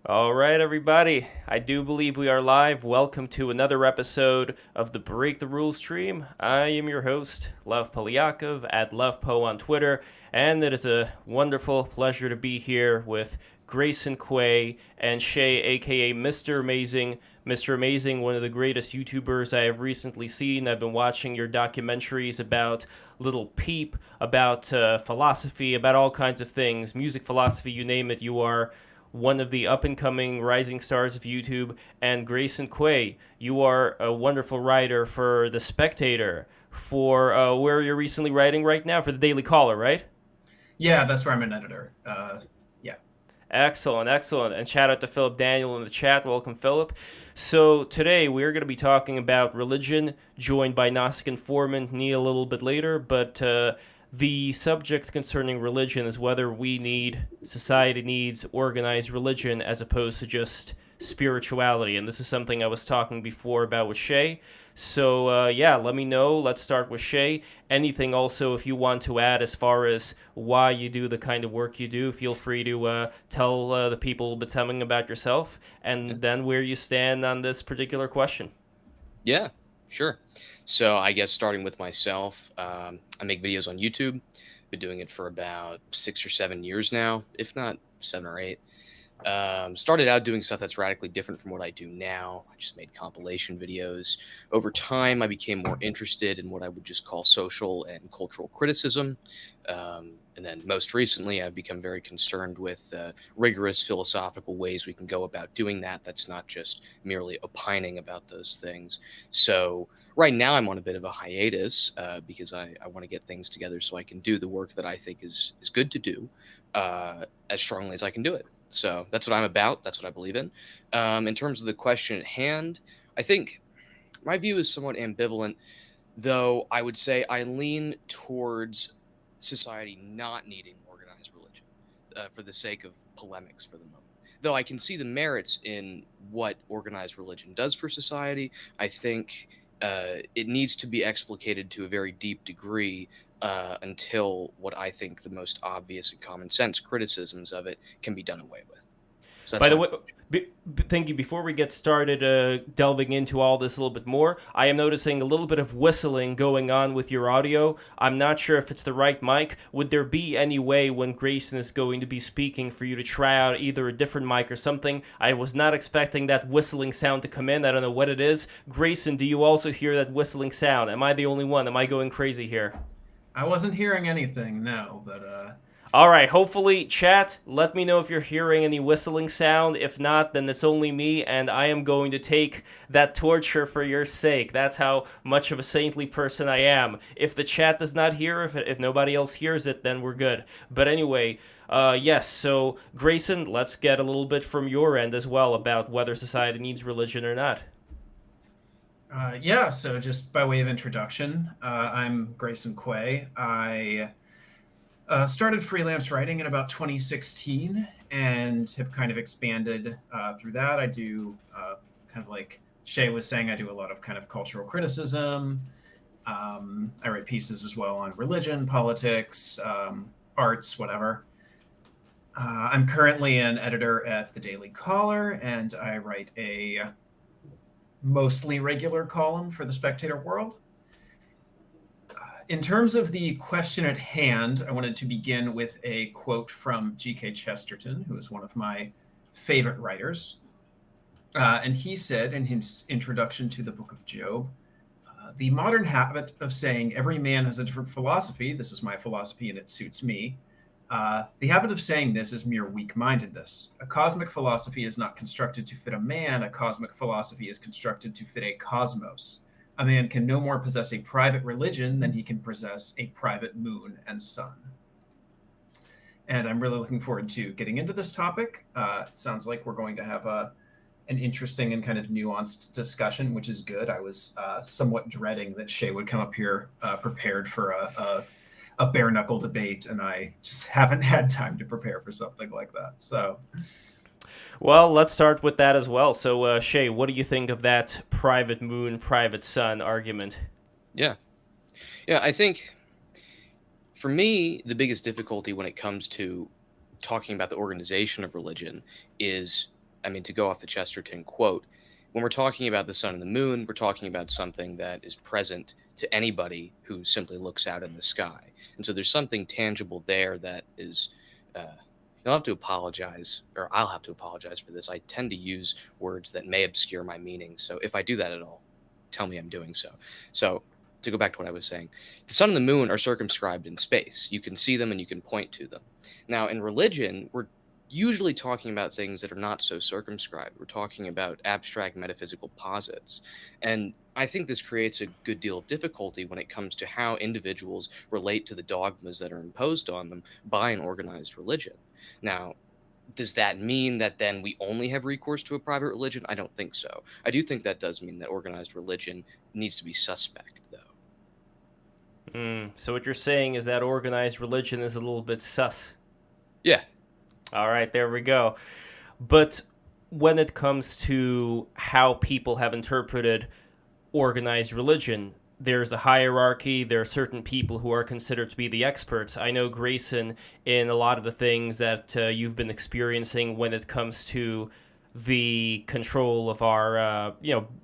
All right, everybody. I do believe we are live. Welcome to another episode of the Break the Rules stream. I am your host, Lev Polyakov, at LevPo on Twitter, and it is a wonderful pleasure to be here with Grayson Quay and Shay, aka Mister Amazing. Mister Amazing, one of the greatest YouTubers I have recently seen. I've been watching your documentaries about Little Peep, about philosophy, about all kinds of things, music philosophy, you name it. You are one of the up and coming rising stars of YouTube, and Grayson Quay. You are a wonderful writer for The Spectator, for where you're recently writing right now for the Daily Caller, right? Yeah, that's where I'm an editor. Yeah. Excellent, excellent. And shout out to Philip Daniel in the chat. Welcome, Philip. So today we're going to be talking about religion, joined by Gnostic Informant Nia a little bit later. But the subject concerning religion is whether society needs organized religion as opposed to just spirituality. And this is something I was talking before about with Shay. So yeah, let me know. Let's start with Shay. Anything also if you want to add as far as why you do the kind of work you do, feel free to tell the people a little bit something about yourself Yeah, and then where you stand on this particular question. yeah, sure. So I guess starting with myself, I make videos on YouTube. Been doing it for about 6 or 7 years now, if not 7 or 8. Started out doing stuff that's radically different from what I do now. I just made compilation videos. Over time, I became more interested in what I would just call social and cultural criticism. And then most recently, I've become very concerned with rigorous philosophical ways we can go about doing that. That's not just merely opining about those things. So right now, I'm on a bit of a hiatus because I want to get things together so I can do the work that I think is good to do as strongly as I can do it. So that's what I'm about. That's what I believe in. In terms of the question at hand, I think my view is somewhat ambivalent, though I would say I lean towards society not needing organized religion for the sake of polemics for the moment. Though I can see the merits in what organized religion does for society, I think it needs to be explicated to a very deep degree until what I think the most obvious and common sense criticisms of it can be done away with. So that's By the my way, thank you. Before we get started delving into all this a little bit more, I am noticing a little bit of whistling going on with your audio. I'm not sure if it's the right mic. Would there be any way when Grayson is going to be speaking for you to try out either a different mic or something? I was not expecting that whistling sound to come in. I don't know what it is. Grayson, do you also hear that whistling sound? Am I the only one? Am I going crazy here? I wasn't hearing anything, no, but All right, hopefully, chat, let me know if you're hearing any whistling sound. If not, then it's only me, and I am going to take that torture for your sake. That's how much of a saintly person I am. If the chat does not hear, if nobody else hears it, then we're good. But anyway, yes, so Grayson, let's get a little bit from your end as well about whether society needs religion or not. yeah, so just by way of introduction, I'm Grayson Quay. I started freelance writing in about 2016 and have kind of expanded through that. I do kind of like Shay was saying, I do a lot of kind of cultural criticism. I write pieces as well on religion, politics, arts, whatever. I'm currently an editor at the Daily Caller, and I write a mostly regular column for the Spectator World. In terms of the question at hand, I wanted to begin with a quote from G.K. Chesterton, who is one of my favorite writers. And he said in his introduction to the book of Job, the modern habit of saying every man has a different philosophy, this is my philosophy and it suits me, the habit of saying this is mere weak mindedness. A cosmic philosophy is not constructed to fit a man, a cosmic philosophy is constructed to fit a cosmos. A man can no more possess a private religion than he can possess a private moon and sun. And I'm really looking forward to getting into this topic. It sounds like we're going to have an interesting and kind of nuanced discussion, which is good. I was somewhat dreading that Shay would come up here prepared for a bare knuckle debate, and I just haven't had time to prepare for something like that. So, Well, let's start with that as well. So, Shay, what do you think of that private moon, private sun argument? yeah, yeah. I think for me, the biggest difficulty when it comes to talking about the organization of religion is I mean, to go off the Chesterton quote, when we're talking about the sun and the moon, we're talking about something that is present to anybody who simply looks out in the sky. And so there's something tangible there that is, you'll have to apologize, or I'll have to apologize for this. I tend to use words that may obscure my meaning. So if I do that at all, tell me I'm doing so. So to go back to what I was saying, the sun and the moon are circumscribed in space. You can see them and you can point to them. Now, in religion, we're usually talking about things that are not so circumscribed. We're talking about abstract metaphysical posits. And I think this creates a good deal of difficulty when it comes to how individuals relate to the dogmas that are imposed on them by an organized religion. Now, does that mean that then we only have recourse to a private religion? I don't think so. I do think that does mean that organized religion needs to be suspect, though. So what you're saying is that organized religion is a little bit sus. Yeah. All right, there we go. But when it comes to how people have interpreted organized religion, there's a hierarchy. There are certain people who are considered to be the experts. I know, Grayson, in a lot of the things that you've been experiencing when it comes to the control of our,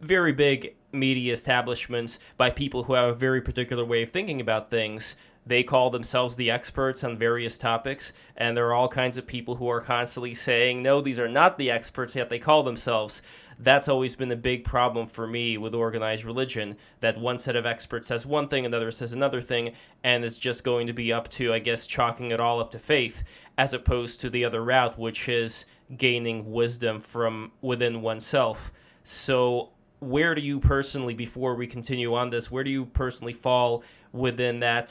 very big media establishments by people who have a very particular way of thinking about things. They call themselves the experts on various topics, and there are all kinds of people who are constantly saying, no, these are not the experts, yet they call themselves. That's always been a big problem for me with organized religion, that one set of experts says one thing, another says another thing, and it's just going to be up to, I guess, chalking it all up to faith, as opposed to the other route, which is gaining wisdom from within oneself. So where do you personally, before we continue on this, where do you personally fall within that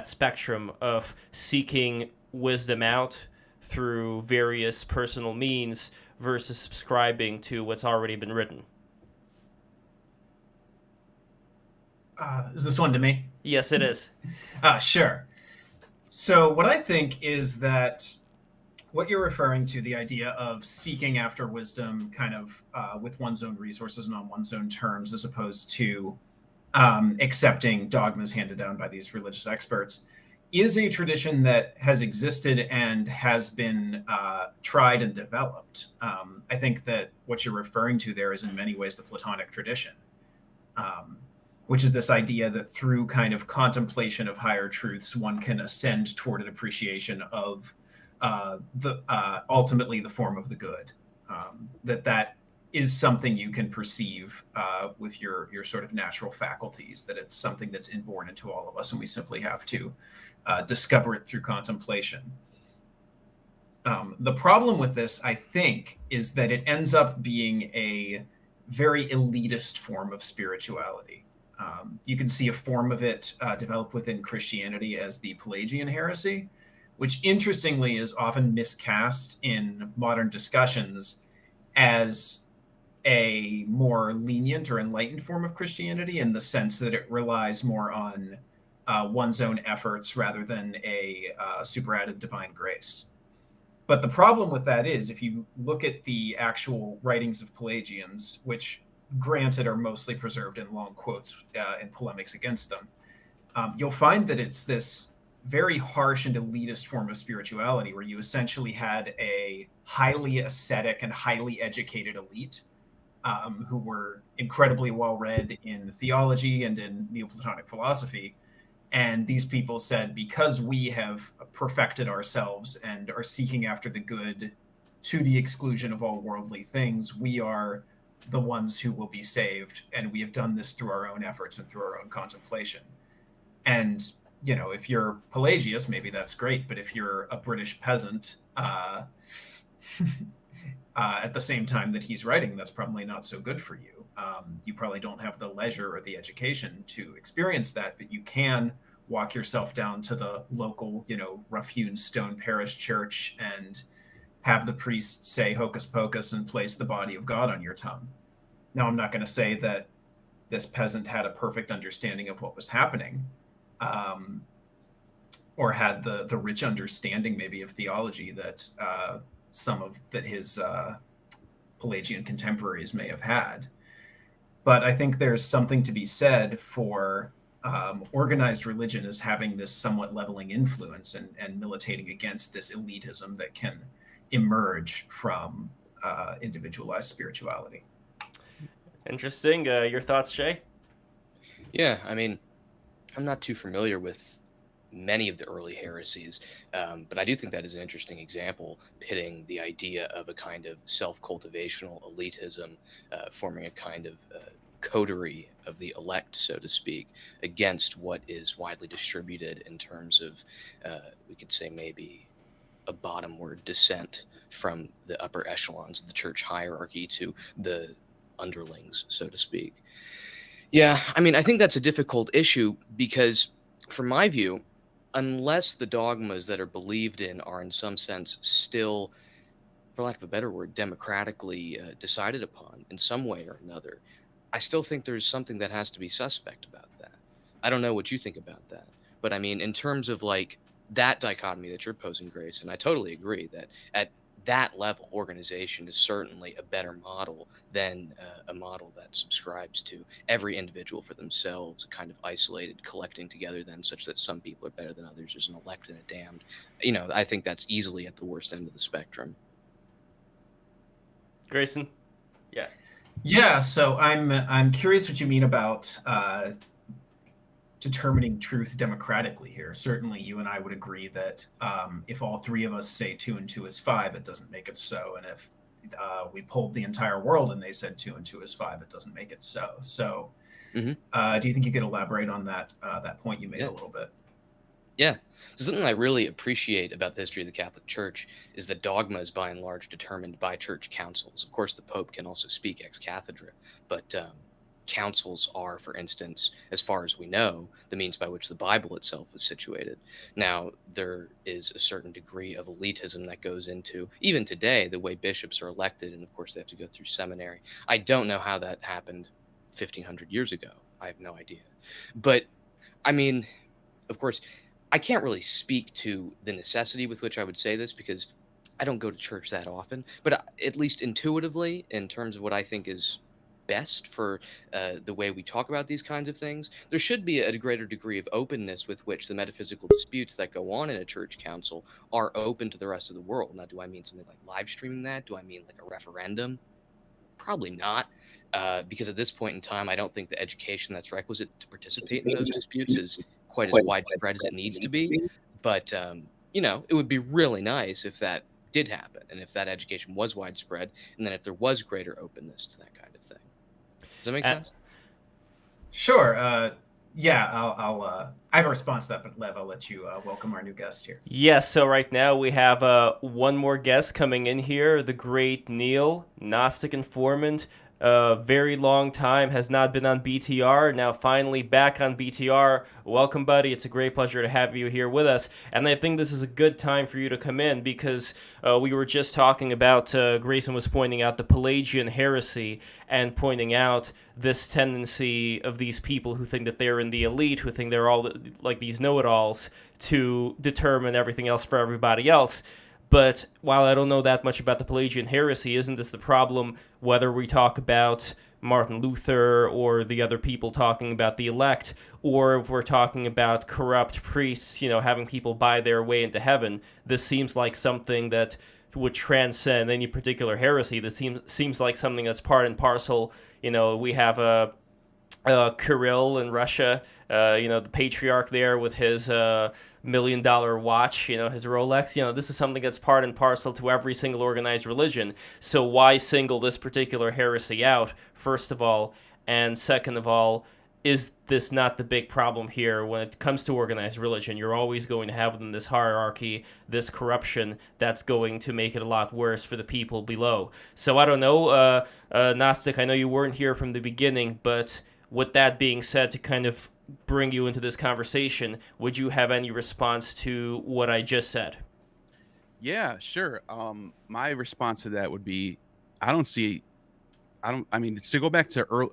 spectrum of seeking wisdom out through various personal means versus subscribing to what's already been written? Is this one to me? Yes, it is. Sure. So what I think is that what you're referring to, the idea of seeking after wisdom kind of with one's own resources and on one's own terms, as opposed to accepting dogmas handed down by these religious experts, is a tradition that has existed and has been tried and developed. I think that what you're referring to there is in many ways the Platonic tradition, which is this idea that through kind of contemplation of higher truths, one can ascend toward an appreciation of ultimately the form of the good. That is something you can perceive with your sort of natural faculties, that it's something that's inborn into all of us, and we simply have to discover it through contemplation. The problem with this, I think, is that it ends up being a very elitist form of spirituality. You can see a form of it develop within Christianity as the Pelagian heresy, which interestingly is often miscast in modern discussions as a more lenient or enlightened form of Christianity, in the sense that it relies more on one's own efforts rather than a superadded divine grace. But the problem with that is, if you look at the actual writings of Pelagians, which granted are mostly preserved in long quotes and polemics against them, you'll find that it's this very harsh and elitist form of spirituality where you essentially had a highly ascetic and highly educated elite who were incredibly well read in theology and in Neoplatonic philosophy. And these people said, because we have perfected ourselves and are seeking after the good to the exclusion of all worldly things, we are the ones who will be saved. And we have done this through our own efforts and through our own contemplation. And, you know, if you're Pelagius, maybe that's great. But if you're a British peasant, at the same time that he's writing, that's probably not so good for you. You probably don't have the leisure or the education to experience that, but you can walk yourself down to the local, rough-hewn stone parish church and have the priest say hocus pocus and place the body of God on your tongue. Now, I'm not going to say that this peasant had a perfect understanding of what was happening, or had the rich understanding maybe of theology that that his Pelagian contemporaries may have had. But I think there's something to be said for organized religion as having this somewhat leveling influence and militating against this elitism that can emerge from individualized spirituality. Interesting. Your thoughts, Jay? Yeah, I mean, I'm not too familiar with many of the early heresies, but I do think that is an interesting example, pitting the idea of a kind of self-cultivational elitism, forming a kind of coterie of the elect, so to speak, against what is widely distributed in terms of, we could say maybe a bottomward descent from the upper echelons of the church hierarchy to the underlings, so to speak. Yeah, I mean, I think that's a difficult issue because, from my view, unless the dogmas that are believed in are in some sense still, for lack of a better word, democratically decided upon in some way or another, I still think there's something that has to be suspect about that. I don't know what you think about that, but I mean, in terms of like that dichotomy that you're posing, Grace, and I totally agree that at that level, organization is certainly a better model than a model that subscribes to every individual for themselves, a kind of isolated collecting together, then such that some people are better than others. There's an elect and a damned. I think that's easily at the worst end of the spectrum. Grayson? Yeah. Yeah, so I'm curious what you mean about determining truth democratically here. Certainly, you and I would agree that if all three of us say 2 and 2 is 5, it doesn't make it so. And if we polled the entire world and they said 2 and 2 is 5, it doesn't make it so. So, do you think you could elaborate on that point you made a little bit? Yeah. So something I really appreciate about the history of the Catholic Church is that dogma is by and large determined by church councils. Of course, the Pope can also speak ex cathedra, but councils are, for instance, as far as we know, the means by which the Bible itself is situated. Now, there is a certain degree of elitism that goes into, even today, the way bishops are elected, and of course they have to go through seminary. I don't know how that happened 1,500 years ago. I have no idea. But, I mean, of course, I can't really speak to the necessity with which I would say this because I don't go to church that often, but at least intuitively, in terms of what I think is best for the way we talk about these kinds of things, there should be a greater degree of openness with which the metaphysical disputes that go on in a church council are open to the rest of the world. Now, do I mean something like live streaming that? Do I mean like a referendum? Probably not, because at this point in time, I don't think the education that's requisite to participate in those disputes is quite as widespread as it needs to be. But, it would be really nice if that did happen and if that education was widespread and then if there was greater openness to that kind of thing. Does that make sense? Sure. Yeah, I have a response to that, but Lev, I'll let you welcome our new guest here. Yes, so right now we have one more guest coming in here, the great Neil, Gnostic Informant. Very long time, has not been on BTR, now finally back on BTR. Welcome, buddy. It's a great pleasure to have you here with us. And I think this is a good time for you to come in because we were just talking about, Grayson was pointing out the Pelagian heresy and pointing out this tendency of these people who think that they're in the elite, who think they're all like these know-it-alls, to determine everything else for everybody else. But while I don't know that much about the Pelagian heresy, isn't this the problem whether we talk about Martin Luther or the other people talking about the elect, or if we're talking about corrupt priests, having people buy their way into heaven? This seems like something that would transcend any particular heresy. This seems like something that's part and parcel. We have Kirill in Russia, the patriarch there with his $1 million watch, his Rolex. This is something that's part and parcel to every single organized religion. So why single this particular heresy out, first of all? And second of all, is this not the big problem here when it comes to organized religion? You're always going to have within this hierarchy this corruption that's going to make it a lot worse for the people below. So I don't know, Gnostic, I know you weren't here from the beginning, but with that being said, to kind of bring you into this conversation, would you have any response to what I just said? Yeah, sure. My response to that would be, to go back to early,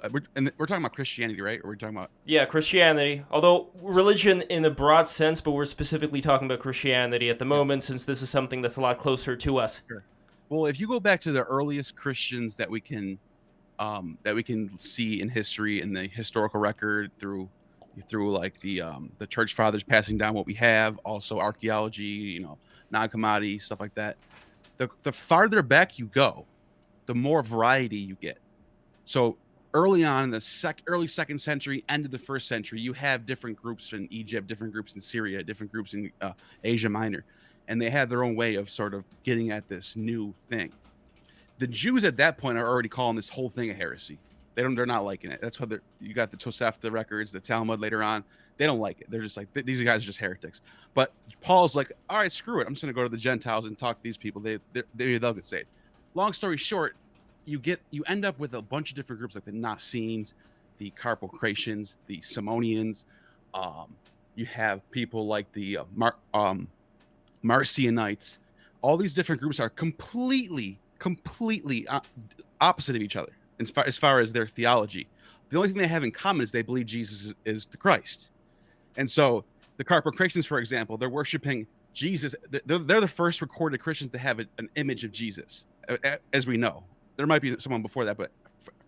we're talking about Christianity, right? Or we're talking about... Yeah, Christianity. Although religion in a broad sense, but we're specifically talking about Christianity at the moment, since this is something that's a lot closer to us. Sure. Well, if you go back to the earliest Christians that we can see in history, in the historical record, through like the church fathers passing down what we have, also archaeology, Nag Hammadi, stuff like that. the farther back you go, the more variety you get. So early on in the early 2nd century, end of the 1st century, you have different groups in Egypt, different groups in Syria, different groups in Asia Minor, and they have their own way of sort of getting at this new thing. The Jews at that point are already calling this whole thing a heresy. They're not liking it. That's why you got the Tosefta records, the Talmud later on. They don't like it. They're just like, these guys are just heretics. But Paul's like, all right, screw it. I'm just going to go to the Gentiles and talk to these people. They'll get saved. Long story short, you end up with a bunch of different groups like the Nacenes, the Carpocratians, the Simonians. You have people like the Marcionites. All these different groups are completely opposite of each other as far as their theology. The only thing they have in common is they believe Jesus is the Christ. And so the Carpocratians, for example, they're worshiping Jesus. They're the first recorded Christians to have an image of Jesus, as we know. There might be someone before that, but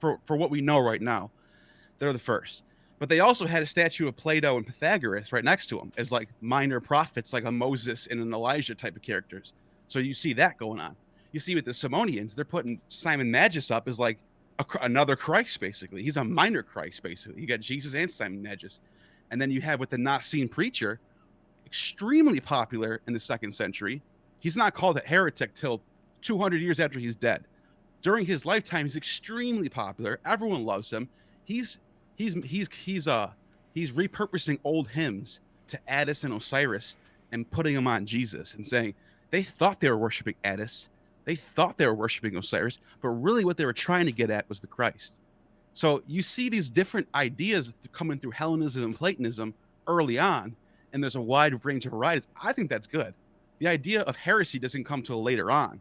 for what we know right now, they're the first. But they also had a statue of Plato and Pythagoras right next to them as like minor prophets, like a Moses and an Elijah type of characters. So you see that going on. You see with the Simonians, they're putting Simon Magus up as like another Christ, basically. He's a minor Christ, basically. You got Jesus and Simon Magus. And then you have with the Nicene preacher, extremely popular in the 2nd century. He's not called a heretic till 200 years after he's dead. During his lifetime, he's extremely popular. Everyone loves him. He's repurposing old hymns to Attis and Osiris and putting them on Jesus and saying they thought they were worshiping Attis, they thought they were worshiping Osiris, but really what they were trying to get at was the Christ. So you see these different ideas coming through Hellenism and Platonism early on, and there's a wide range of varieties. I think that's good. The idea of heresy doesn't come till later on.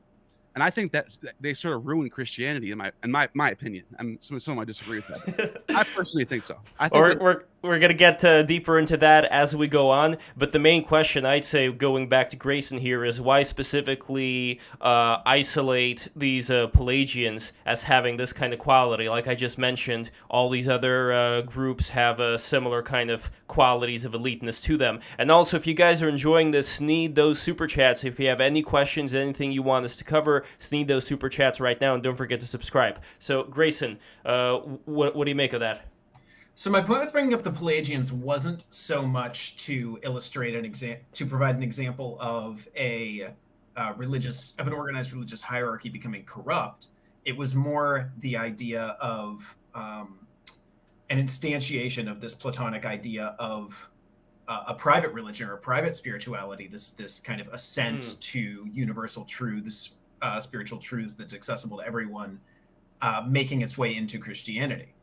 And I think that they sort of ruined Christianity, in my opinion. Some might disagree with that. I personally think so. I think we're going to get deeper into that as we go on. But the main question, I'd say, going back to Grayson here, is why specifically isolate these Pelagians as having this kind of quality? Like I just mentioned, all these other groups have similar kind of qualities of eliteness to them. And also, if you guys are enjoying this, sneed those super chats. If you have any questions, anything you want us to cover, sneed those super chats right now, and don't forget to subscribe. So, Grayson, what do you make of that? So my point with bringing up the Pelagians wasn't so much to illustrate to provide an example of an organized religious hierarchy becoming corrupt. It was more the idea of an instantiation of this Platonic idea of a private religion or a private spirituality, this kind of ascent to universal truths, spiritual truths that's accessible to everyone, making its way into Christianity.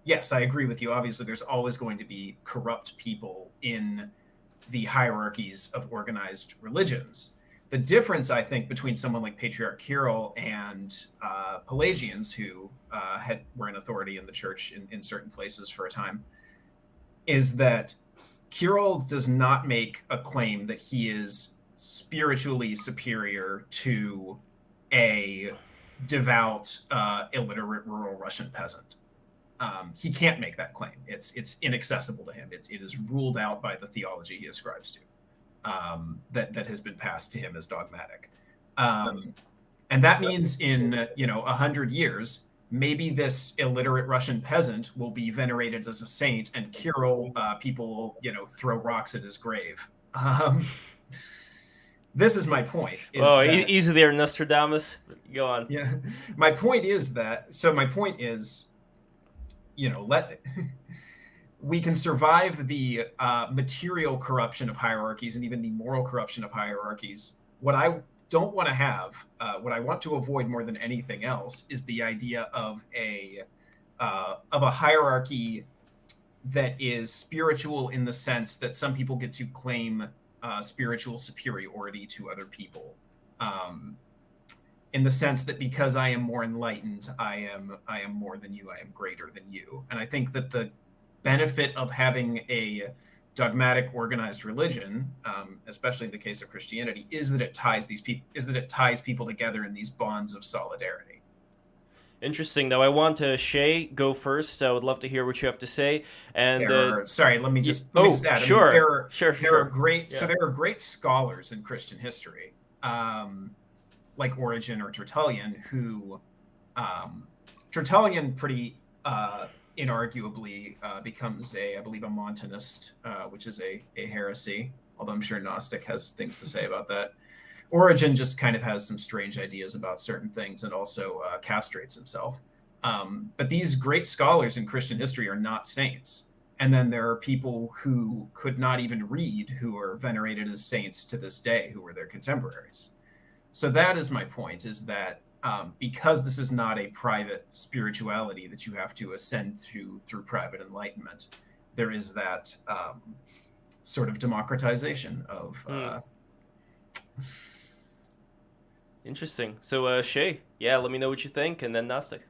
Yes, I agree with you. Obviously, there's always going to be corrupt people in the hierarchies of organized religions. The difference, I think, between someone like Patriarch Kirill and Pelagians, who were in authority in the church in certain places for a time, is that Kirill does not make a claim that he is spiritually superior to a devout, illiterate rural Russian peasant. He can't make that claim. It's inaccessible to him. It is ruled out by the theology he ascribes to, that has been passed to him as dogmatic. And that means in 100 years, maybe this illiterate Russian peasant will be venerated as a saint, and Kirill, people will throw rocks at his grave. This is my point. Easy there, Nostradamus. Go on. Yeah, my point is that. So my point is, we can survive the material corruption of hierarchies and even the moral corruption of hierarchies. What I don't want to have, what I want to avoid more than anything else, is the idea of a hierarchy that is spiritual in the sense that some people get to claim spiritual superiority to other people. In the sense that because I am more enlightened, I am more than you, I am greater than you. And I think that the benefit of having a dogmatic organized religion, especially in the case of Christianity, is that it ties people together in these bonds of solidarity. Interesting, though. I want Shay go first. I would love to hear what you have to say. And let me just add. Sure. There are great scholars in Christian history. like Origen or Tertullian, who Tertullian pretty inarguably becomes I believe, a Montanist, which is a heresy, although I'm sure Gnostic has things to say about that. Origen just kind of has some strange ideas about certain things and also castrates himself. But these great scholars in Christian history are not saints. And then there are people who could not even read who are venerated as saints to this day, who were their contemporaries. So that is my point, is that because this is not a private spirituality that you have to ascend through private enlightenment, there is that sort of democratization of... Interesting. So, Shay, yeah, let me know what you think, and then Gnostic.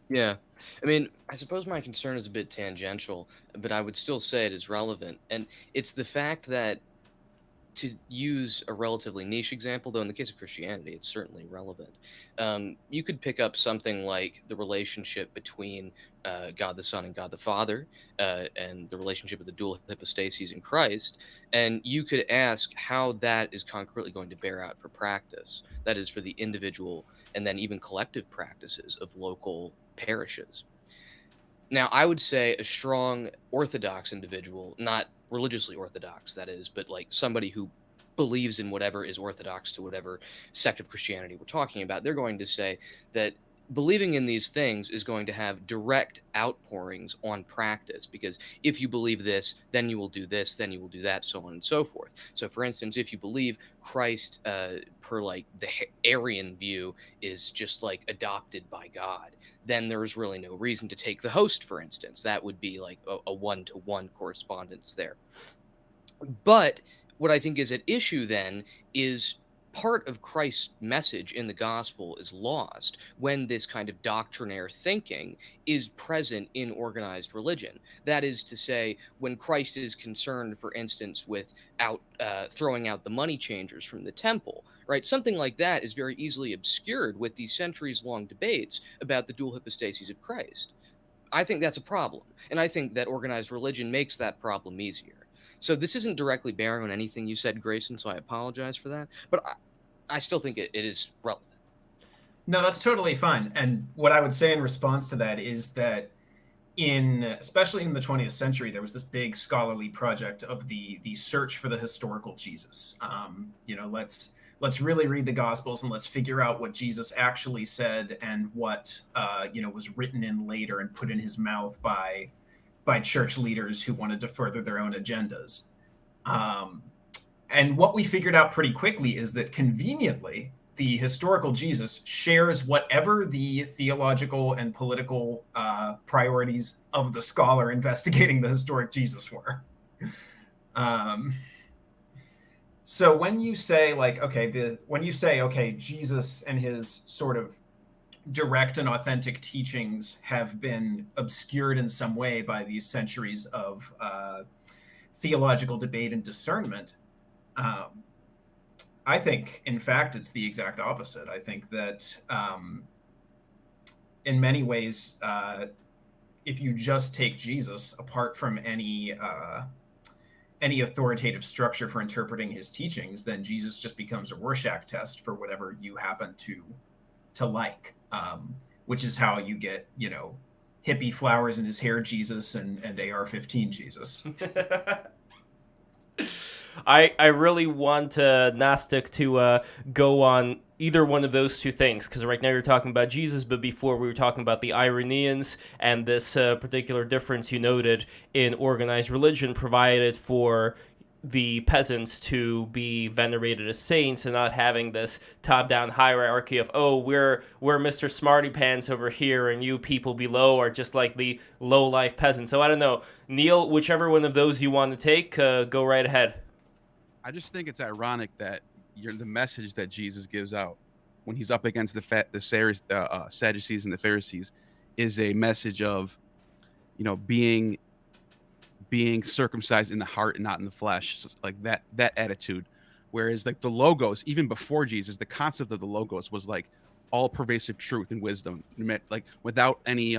Yeah. I mean, I suppose my concern is a bit tangential, but I would still say it is relevant. And it's the fact that, to use a relatively niche example, though in the case of Christianity, it's certainly relevant. You could pick up something like the relationship between God the Son and God the Father, and the relationship of the dual hypostases in Christ, and you could ask how that is concretely going to bear out for practice. That is, for the individual and then even collective practices of local parishes. Now, I would say a strong Orthodox individual, not religiously Orthodox, that is, but like somebody who believes in whatever is Orthodox to whatever sect of Christianity we're talking about, they're going to say that believing in these things is going to have direct outpourings on practice, because if you believe this, then you will do this, then you will do that, so on and so forth. So, for instance, if you believe Christ, per like the Arian view, is just like adopted by God, then there's really no reason to take the host, for instance. That would be like a one-to-one correspondence there. But what I think is at issue then is part of Christ's message in the gospel is lost when this kind of doctrinaire thinking is present in organized religion. That is to say, when Christ is concerned, for instance, with throwing out the money changers from the temple, right? Something like that is very easily obscured with these centuries-long debates about the dual hypostases of Christ. I think that's a problem, and I think that organized religion makes that problem easier. So this isn't directly bearing on anything you said, Grayson, so I apologize for that. But I still think it is relevant. No, that's totally fine. And what I would say in response to that is that especially in the 20th century, there was this big scholarly project of the search for the historical Jesus. Let's really read the Gospels and let's figure out what Jesus actually said and what was written in later and put in his mouth by church leaders who wanted to further their own agendas. And what we figured out pretty quickly is that, conveniently, the historical Jesus shares whatever the theological and political priorities of the scholar investigating the historic Jesus were. So when you say, like, okay, Jesus and his sort of direct and authentic teachings have been obscured in some way by these centuries of theological debate and discernment, I think, in fact, it's the exact opposite. I think that in many ways, if you just take Jesus apart from any authoritative structure for interpreting his teachings, then Jesus just becomes a Rorschach test for whatever you happen to like, which is how you get, hippie flowers in his hair Jesus and AR-15 Jesus. I really want Gnostic to go on either one of those two things, because right now you're talking about Jesus, but before we were talking about the Irenaeans and this particular difference you noted in organized religion provided for the peasants to be venerated as saints and not having this top-down hierarchy of, oh, we're Mr. Smarty Pants over here and you people below are just like the low-life peasants. So I don't know. Neil, whichever one of those you want to take, go right ahead. I just think it's ironic that the message that Jesus gives out when he's up against the Sadducees and the Pharisees is a message of, being circumcised in the heart and not in the flesh, like that attitude. Whereas like the logos, even before Jesus, the concept of the logos was like all pervasive truth and wisdom, like without any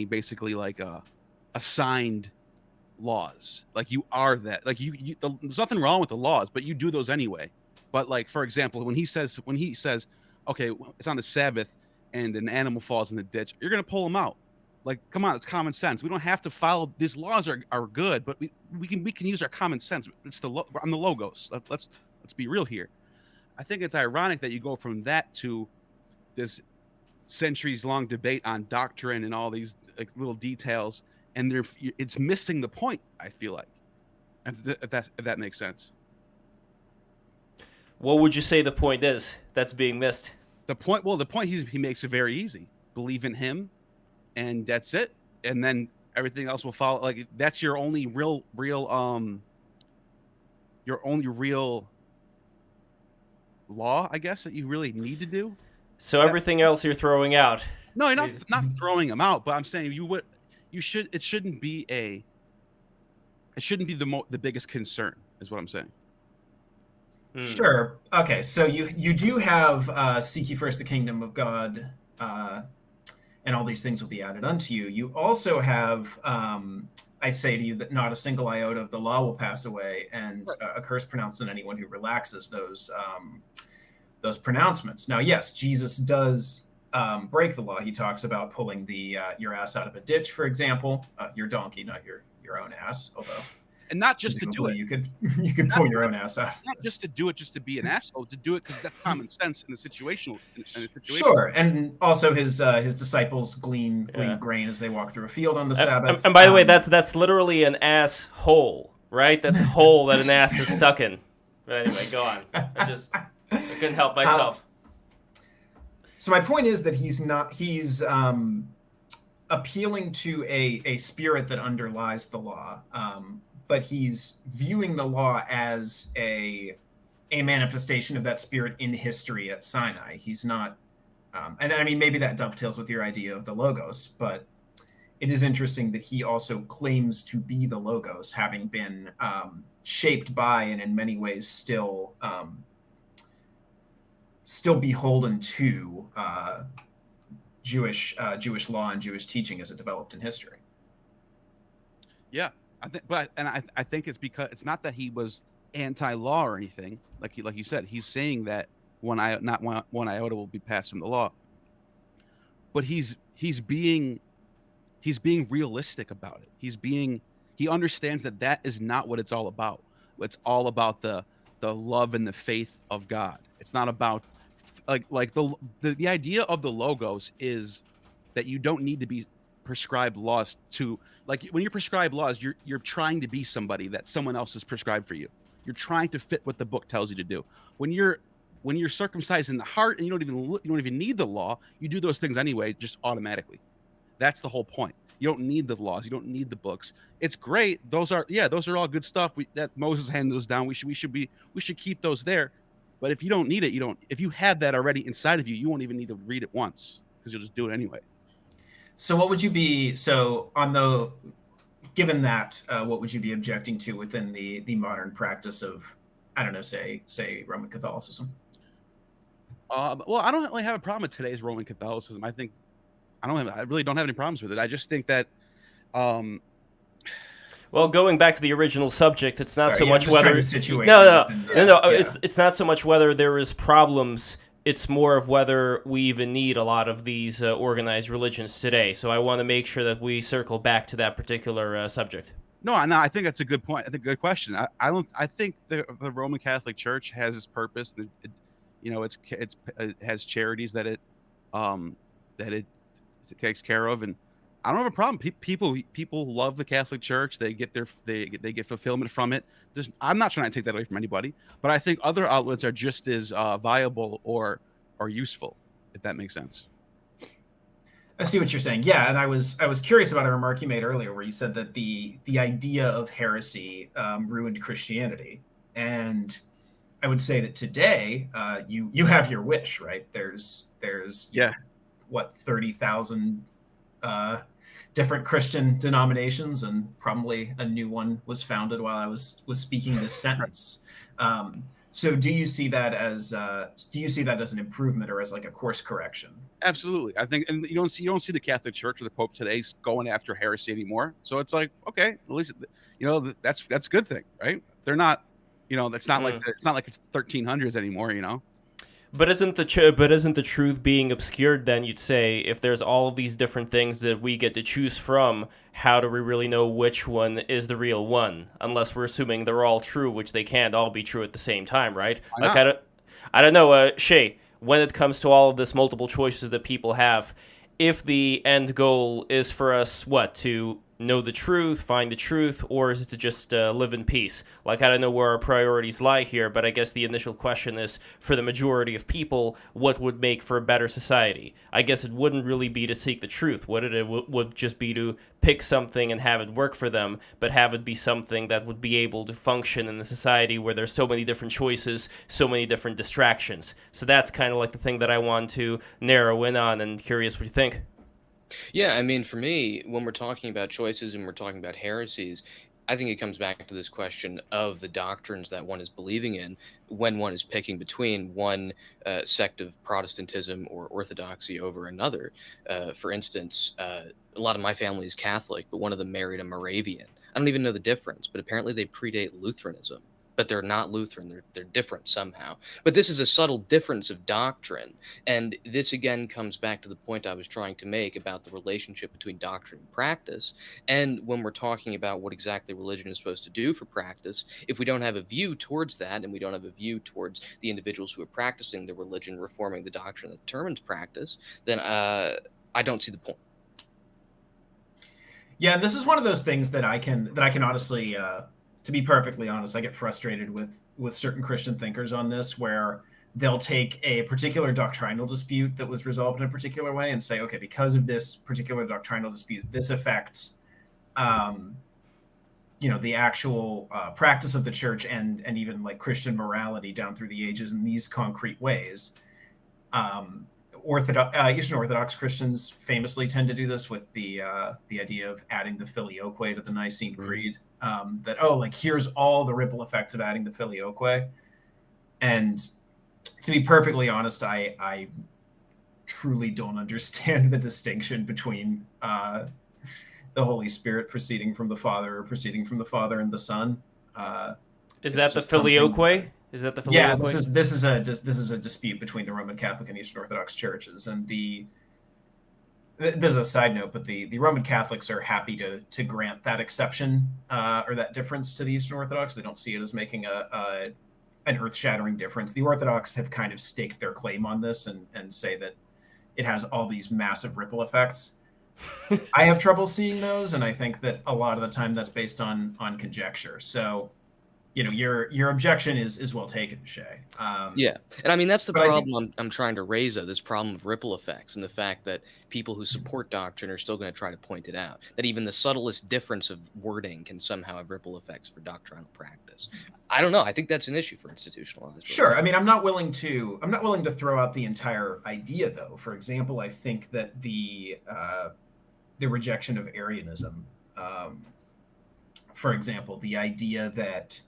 basically like assigned laws. Like you are that, like there's nothing wrong with the laws, but you do those anyway. But like, for example, when he says, okay, it's on the Sabbath and an animal falls in the ditch, you're going to pull him out. Like, come on, it's common sense. We don't have to follow, these laws are good, but we can use our common sense. It's on the logos. Let's be real here. I think it's ironic that you go from that to this centuries long debate on doctrine and all these like little details, and it's missing the point, I feel like, if that makes sense. What would you say the point is that's being missed? The point he makes it very easy. Believe in him, and that's it. And then everything else will follow. Like, that's your only real law, I guess, that you really need to do. So everything else you're throwing out. No, you're not throwing them out, but I'm saying it shouldn't be the biggest concern, is what I'm saying. Sure. Okay. So you do have seek ye first the kingdom of God, and all these things will be added unto you. You also have, I say to you that not a single iota of the law will pass away, and a curse pronounced on anyone who relaxes those pronouncements. Now, yes, Jesus does break the law. He talks about pulling your ass out of a ditch, for example, your donkey, not your own ass, although. And not just to do it. You could pull your own ass out. Not just to do it, just to be an asshole. To do it because that's common sense in the situation. Sure, and also his disciples glean grain as they walk through a field on the Sabbath. And by the way, that's literally an ass hole, right? That's a hole that an ass is stuck in. But anyway, go on. I couldn't help myself. So my point is that he's appealing to a spirit that underlies the law. But he's viewing the law as a manifestation of that spirit in history at Sinai. He's not, and I mean, maybe that dovetails with your idea of the Logos, but it is interesting that he also claims to be the Logos, having been shaped by and in many ways still beholden to Jewish law and Jewish teaching as it developed in history. Yeah. I think it's because it's not that he was anti-law or anything. Like you said, he's saying that not one iota will be passed from the law. But he's being realistic about it. He understands that is not what it's all about. It's all about the love and the faith of God. It's not about like the idea of the Logos is that you don't need to be prescribed laws to, like, when you're prescribed laws, you're trying to be somebody that someone else has prescribed for you. You're trying to fit what the book tells you to do. When you're circumcised in the heart and you don't even need the law, you do those things anyway, just automatically. That's the whole point. You don't need the laws. You don't need the books. It's great. Those are all good stuff. That Moses handed those down. We should keep those there. But if you don't need it, you don't. If you have that already inside of you, you won't even need to read it once because you'll just do it anyway. So what would you be, given that, what would you be objecting to within the modern practice of, I don't know, say Roman Catholicism? Well, I don't really have a problem with today's Roman Catholicism. I really don't have any problems with it. I just think that, well, going back to the original subject, it's not so much whether no. It's not so much whether there is problems. It's more of whether we even need a lot of these organized religions today. So I want to make sure that we circle back to that particular subject. No, I think that's a good point. I think a good question. I think the Roman Catholic Church has its purpose. It has charities that it takes care of, and I don't have a problem. People love the Catholic Church. They get fulfillment from it. I'm not trying to take that away from anybody, but I think other outlets are just as viable or useful, if that makes sense. I see what you're saying. Yeah, and I was curious about a remark you made earlier where you said that the idea of heresy ruined Christianity, and I would say that today you have your wish, right? There's 30,000 different Christian denominations, and probably a new one was founded while I was speaking this sentence. So do you see that as an improvement or as like a course correction? Absolutely. I think, and you don't see the Catholic Church or the Pope today going after heresy anymore. So it's like, okay, at least that's a good thing, right? They're not, That's not like it's not like it's 1300s anymore. But isn't the truth being obscured then, you'd say, if there's all of these different things that we get to choose from, how do we really know which one is the real one? Unless we're assuming they're all true, which they can't all be true at the same time, right? Why Like, not? I don't know, Shay, when it comes to all of this multiple choices that people have, if the end goal is for us, to know the truth, find the truth, or is it to just live in peace? Like, I don't know where our priorities lie here, but I guess the initial question is, for the majority of people, what would make for a better society? I guess it wouldn't really be to seek the truth, would it? It would just be to pick something and have it work for them, but have it be something that would be able to function in a society where there's so many different choices, so many different distractions. So that's kind of like the thing that I want to narrow in on, and curious what you think. Yeah, I mean, for me, when we're talking about choices and we're talking about heresies, I think it comes back to this question of the doctrines that one is believing in when one is picking between one sect of Protestantism or Orthodoxy over another. For instance, a lot of my family is Catholic, but one of them married a Moravian. I don't even know the difference, but apparently they predate Lutheranism. But they're not Lutheran. They're different somehow. But this is a subtle difference of doctrine. And this again comes back to the point I was trying to make about the relationship between doctrine and practice. And when we're talking about what exactly religion is supposed to do for practice, if we don't have a view towards that, and we don't have a view towards the individuals who are practicing the religion, reforming the doctrine that determines practice, then I don't see the point. Yeah, this is one of those things that I can honestly, to be perfectly honest, I get frustrated with certain Christian thinkers on this, where they'll take a particular doctrinal dispute that was resolved in a particular way and say, okay, because of this particular doctrinal dispute, this affects, the actual practice of the church and even like Christian morality down through the ages in these concrete ways. Eastern Orthodox Christians famously tend to do this with the idea of adding the Filioque to the Nicene Creed. Here's all the ripple effects of adding the Filioque. And to be perfectly honest, I truly don't understand the distinction between the Holy Spirit proceeding from the Father or proceeding from the Father and the Son. Is that the Filioque? Is that the Filioque? Yeah, this is a dispute between the Roman Catholic and Eastern Orthodox churches, and this is a side note, but the Roman Catholics are happy to grant that exception or that difference to the Eastern Orthodox. They don't see it as making an earth-shattering difference. The Orthodox have kind of staked their claim on this and say that it has all these massive ripple effects. I have trouble seeing those, and I think that a lot of the time that's based on conjecture. So, your objection is well taken, Shay. Yeah, and I mean that's the problem I'm trying to raise, though, this problem of ripple effects and the fact that people who support doctrine are still going to try to point it out, that even the subtlest difference of wording can somehow have ripple effects for doctrinal practice. I don't know. I think that's an issue for institutionalized. Sure. I mean, I'm not willing to throw out the entire idea, though. For example, I think that the rejection of Arianism, for example, the idea that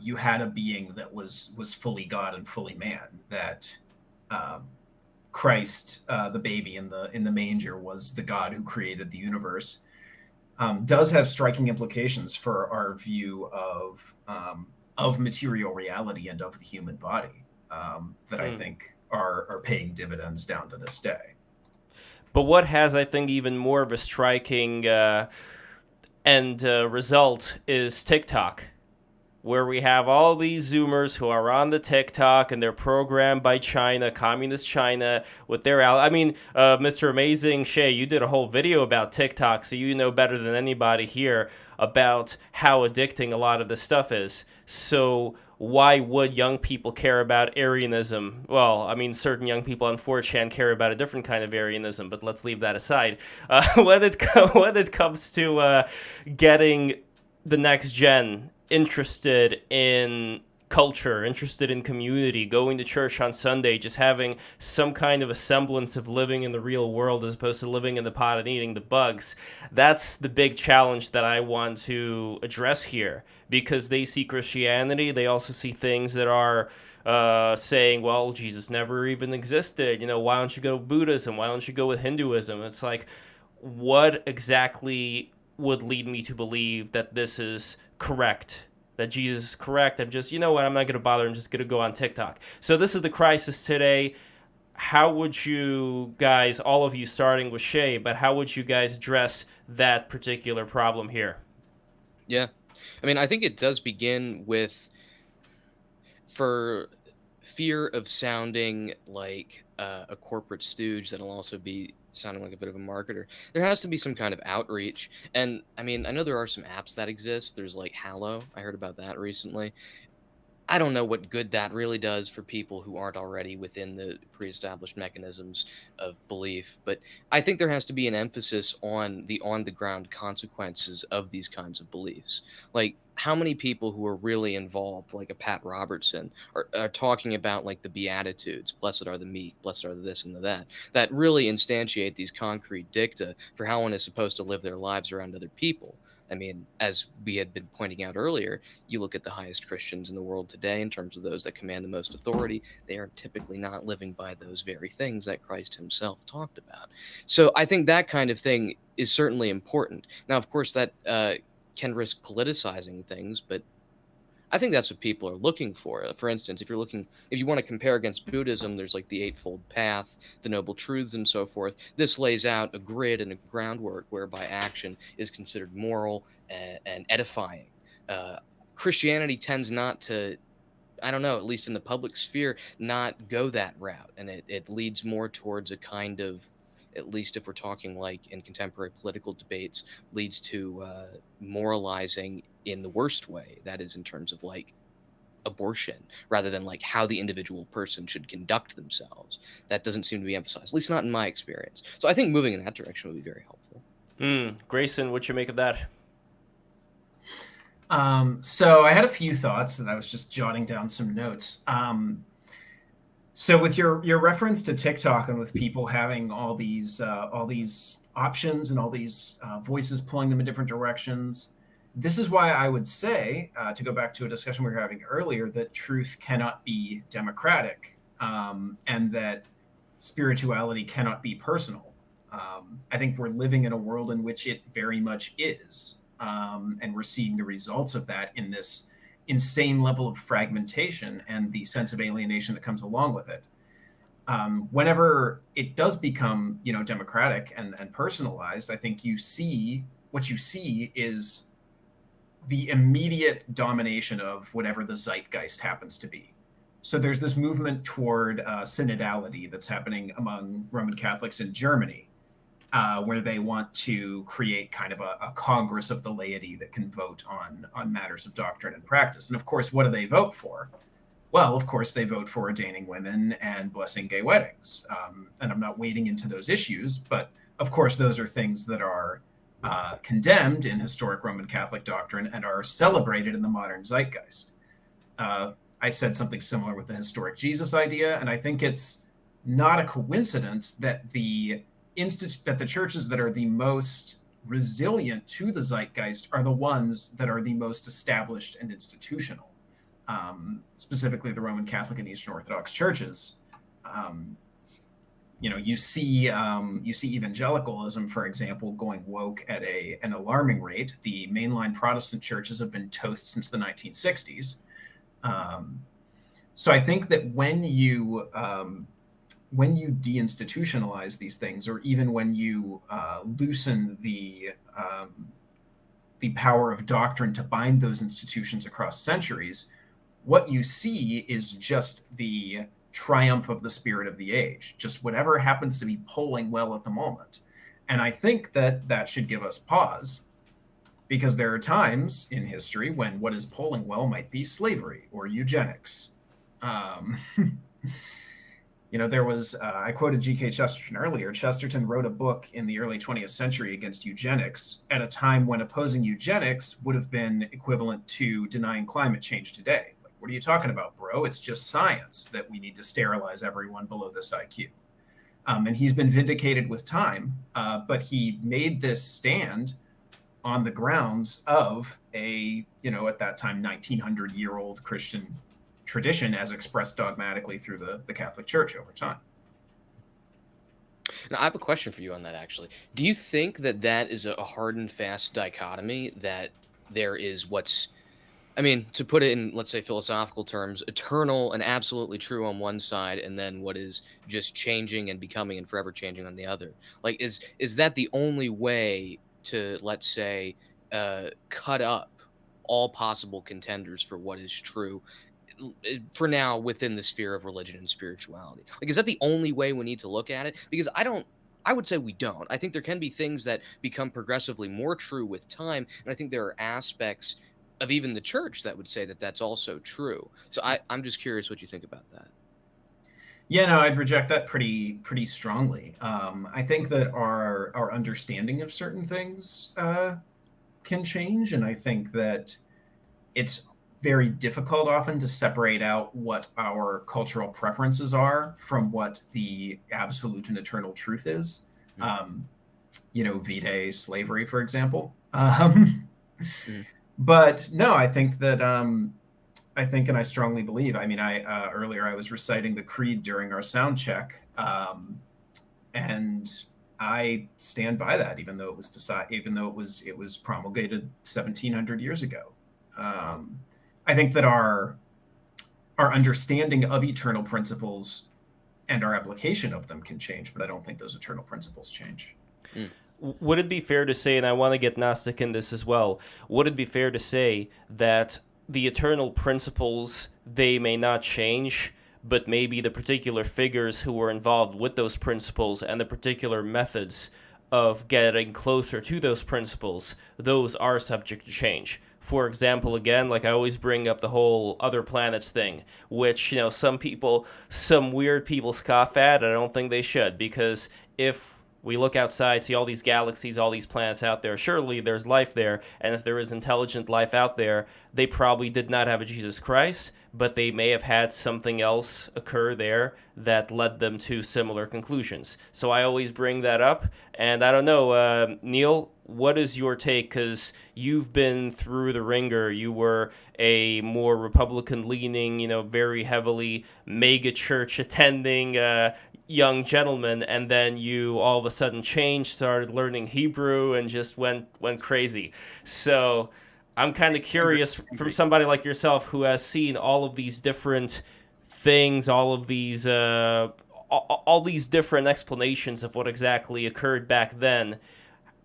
you had a being that was fully God and fully man, that Christ, the baby in the manger, was the God who created the universe, does have striking implications for our view of material reality and of the human body that I think are paying dividends down to this day. But what has, I think, even more of a striking result is TikTok, where we have all these Zoomers who are on the TikTok and they're programmed by China, communist China, with their Mr. Amazing Shay, you did a whole video about TikTok, so you know better than anybody here about how addicting a lot of this stuff is. So why would young people care about Arianism? Well, I mean, certain young people on 4chan care about a different kind of Arianism, but let's leave that aside. When it comes to getting the next gen interested in culture, interested in community, going to church on Sunday, just having some kind of a semblance of living in the real world as opposed to living in the pot and eating the bugs. That's the big challenge that I want to address here, because they see Christianity, they also see things that are saying, well, Jesus never even existed. Why don't you go with Buddhism? Why don't you go with Hinduism? It's like, what exactly would lead me to believe that this is correct? that Jesus is correct. I'm just, you know what, I'm not going to bother. I'm just going to go on TikTok. So this is the crisis today. How would you guys, all of you starting with Shay, but how would you guys address that particular problem here? Yeah. I mean, I think it does begin with, for fear of sounding like a corporate stooge that'll also be sounding like a bit of a marketer, there has to be some kind of outreach. And I mean, I know there are some apps that exist. There's like Hallow. I heard about that recently. I don't know what good that really does for people who aren't already within the pre-established mechanisms of belief, but I think there has to be an emphasis on the on-the-ground consequences of these kinds of beliefs. Like, how many people who are really involved, like a Pat Robertson, are talking about like the Beatitudes, blessed are the meek, blessed are the this and the that really instantiate these concrete dicta for how one is supposed to live their lives around other people. I mean, as we had been pointing out earlier, you look at the highest Christians in the world today in terms of those that command the most authority, they are typically not living by those very things that Christ himself talked about. So I think that kind of thing is certainly important. Now, of course, that can risk politicizing things, but I think that's what people are looking for. For instance, if you want to compare against Buddhism, there's like the Eightfold Path, the Noble Truths, and so forth. This lays out a grid and a groundwork whereby action is considered moral and edifying. Christianity tends not to, I don't know, at least in the public sphere, not go that route. And it leads more towards a kind of, at least if we're talking like in contemporary political debates, leads to moralizing in the worst way. That is in terms of like abortion, rather than like how the individual person should conduct themselves. That doesn't seem to be emphasized, at least not in my experience. So I think moving in that direction would be very helpful. Grayson, what you make of that? So I had a few thoughts and I was just jotting down some notes. So with your reference to TikTok and with people having all these options and all these voices pulling them in different directions, this is why I would say, to go back to a discussion we were having earlier, that truth cannot be democratic, and that spirituality cannot be personal. I think we're living in a world in which it very much is, and we're seeing the results of that in this insane level of fragmentation and the sense of alienation that comes along with it. Whenever it does become, democratic and personalized, I think what you see is the immediate domination of whatever the zeitgeist happens to be. So there's this movement toward synodality that's happening among Roman Catholics in Germany, where they want to create kind of a congress of the laity that can vote on matters of doctrine and practice. And of course, what do they vote for? Well, of course, they vote for ordaining women and blessing gay weddings. And I'm not wading into those issues, but of course, those are things that are condemned in historic Roman Catholic doctrine and are celebrated in the modern zeitgeist. I said something similar with the historic Jesus idea, and I think it's not a coincidence that the churches that are the most resilient to the zeitgeist are the ones that are the most established and institutional, specifically the Roman Catholic and Eastern Orthodox churches. You see evangelicalism, for example, going woke at an alarming rate. The mainline Protestant churches have been toast since the 1960s. So I think that when you deinstitutionalize these things, or even when you loosen the power of doctrine to bind those institutions across centuries, what you see is just the triumph of the spirit of the age, just whatever happens to be polling well at the moment. And I think that should give us pause, because there are times in history when what is polling well might be slavery or eugenics. There was, I quoted G.K. Chesterton earlier. Chesterton wrote a book in the early 20th century against eugenics at a time when opposing eugenics would have been equivalent to denying climate change today. Like, what are you talking about, bro? It's just science that we need to sterilize everyone below this IQ. And he's been vindicated with time, but he made this stand on the grounds of at that time, 1900-year-old Christian tradition as expressed dogmatically through the Catholic Church over time. Now, I have a question for you on that, actually. Do you think that is a hard and fast dichotomy, that there is what's I mean, to put it in, let's say, philosophical terms, eternal and absolutely true on one side, and then what is just changing and becoming and forever changing on the other. Like, is that the only way to, let's say, cut up all possible contenders for what is true for now within the sphere of religion and spirituality? Like, is that the only way we need to look at it? Because I would say we don't. I think there can be things that become progressively more true with time, and I think there are aspects of even the church that would say that that's also true. So I'm just curious what you think about that. Yeah, no, I'd reject that pretty strongly. I think that our understanding of certain things can change, and I think that it's very difficult often to separate out what our cultural preferences are from what the absolute and eternal truth is. Um, vitae slavery, for example. Mhm. But no, I think that I think, and I strongly believe. I mean, I earlier I was reciting the creed during our sound check, and I stand by that, even though it was promulgated 1,700 years ago. I think that our understanding of eternal principles and our application of them can change, but I don't think those eternal principles change. Mm. Would it be fair to say, and I want to get Gnostic in this as well, would it be fair to say that the eternal principles, they may not change, but maybe the particular figures who were involved with those principles and the particular methods of getting closer to those principles, those are subject to change? For example, again, like I always bring up the whole other planets thing, which, some weird people scoff at, and I don't think they should, because if we look outside, see all these galaxies, all these planets out there, surely there's life there, and if there is intelligent life out there, they probably did not have a Jesus Christ, but they may have had something else occur there that led them to similar conclusions. So I always bring that up, and I don't know, Neil, what is your take? Because you've been through the ringer. You were a more Republican-leaning, very heavily mega-church attending young gentleman, and then you all of a sudden changed, started learning Hebrew, and just went crazy. So I'm kind of curious from somebody like yourself who has seen all of these different things, all these different explanations of what exactly occurred back then.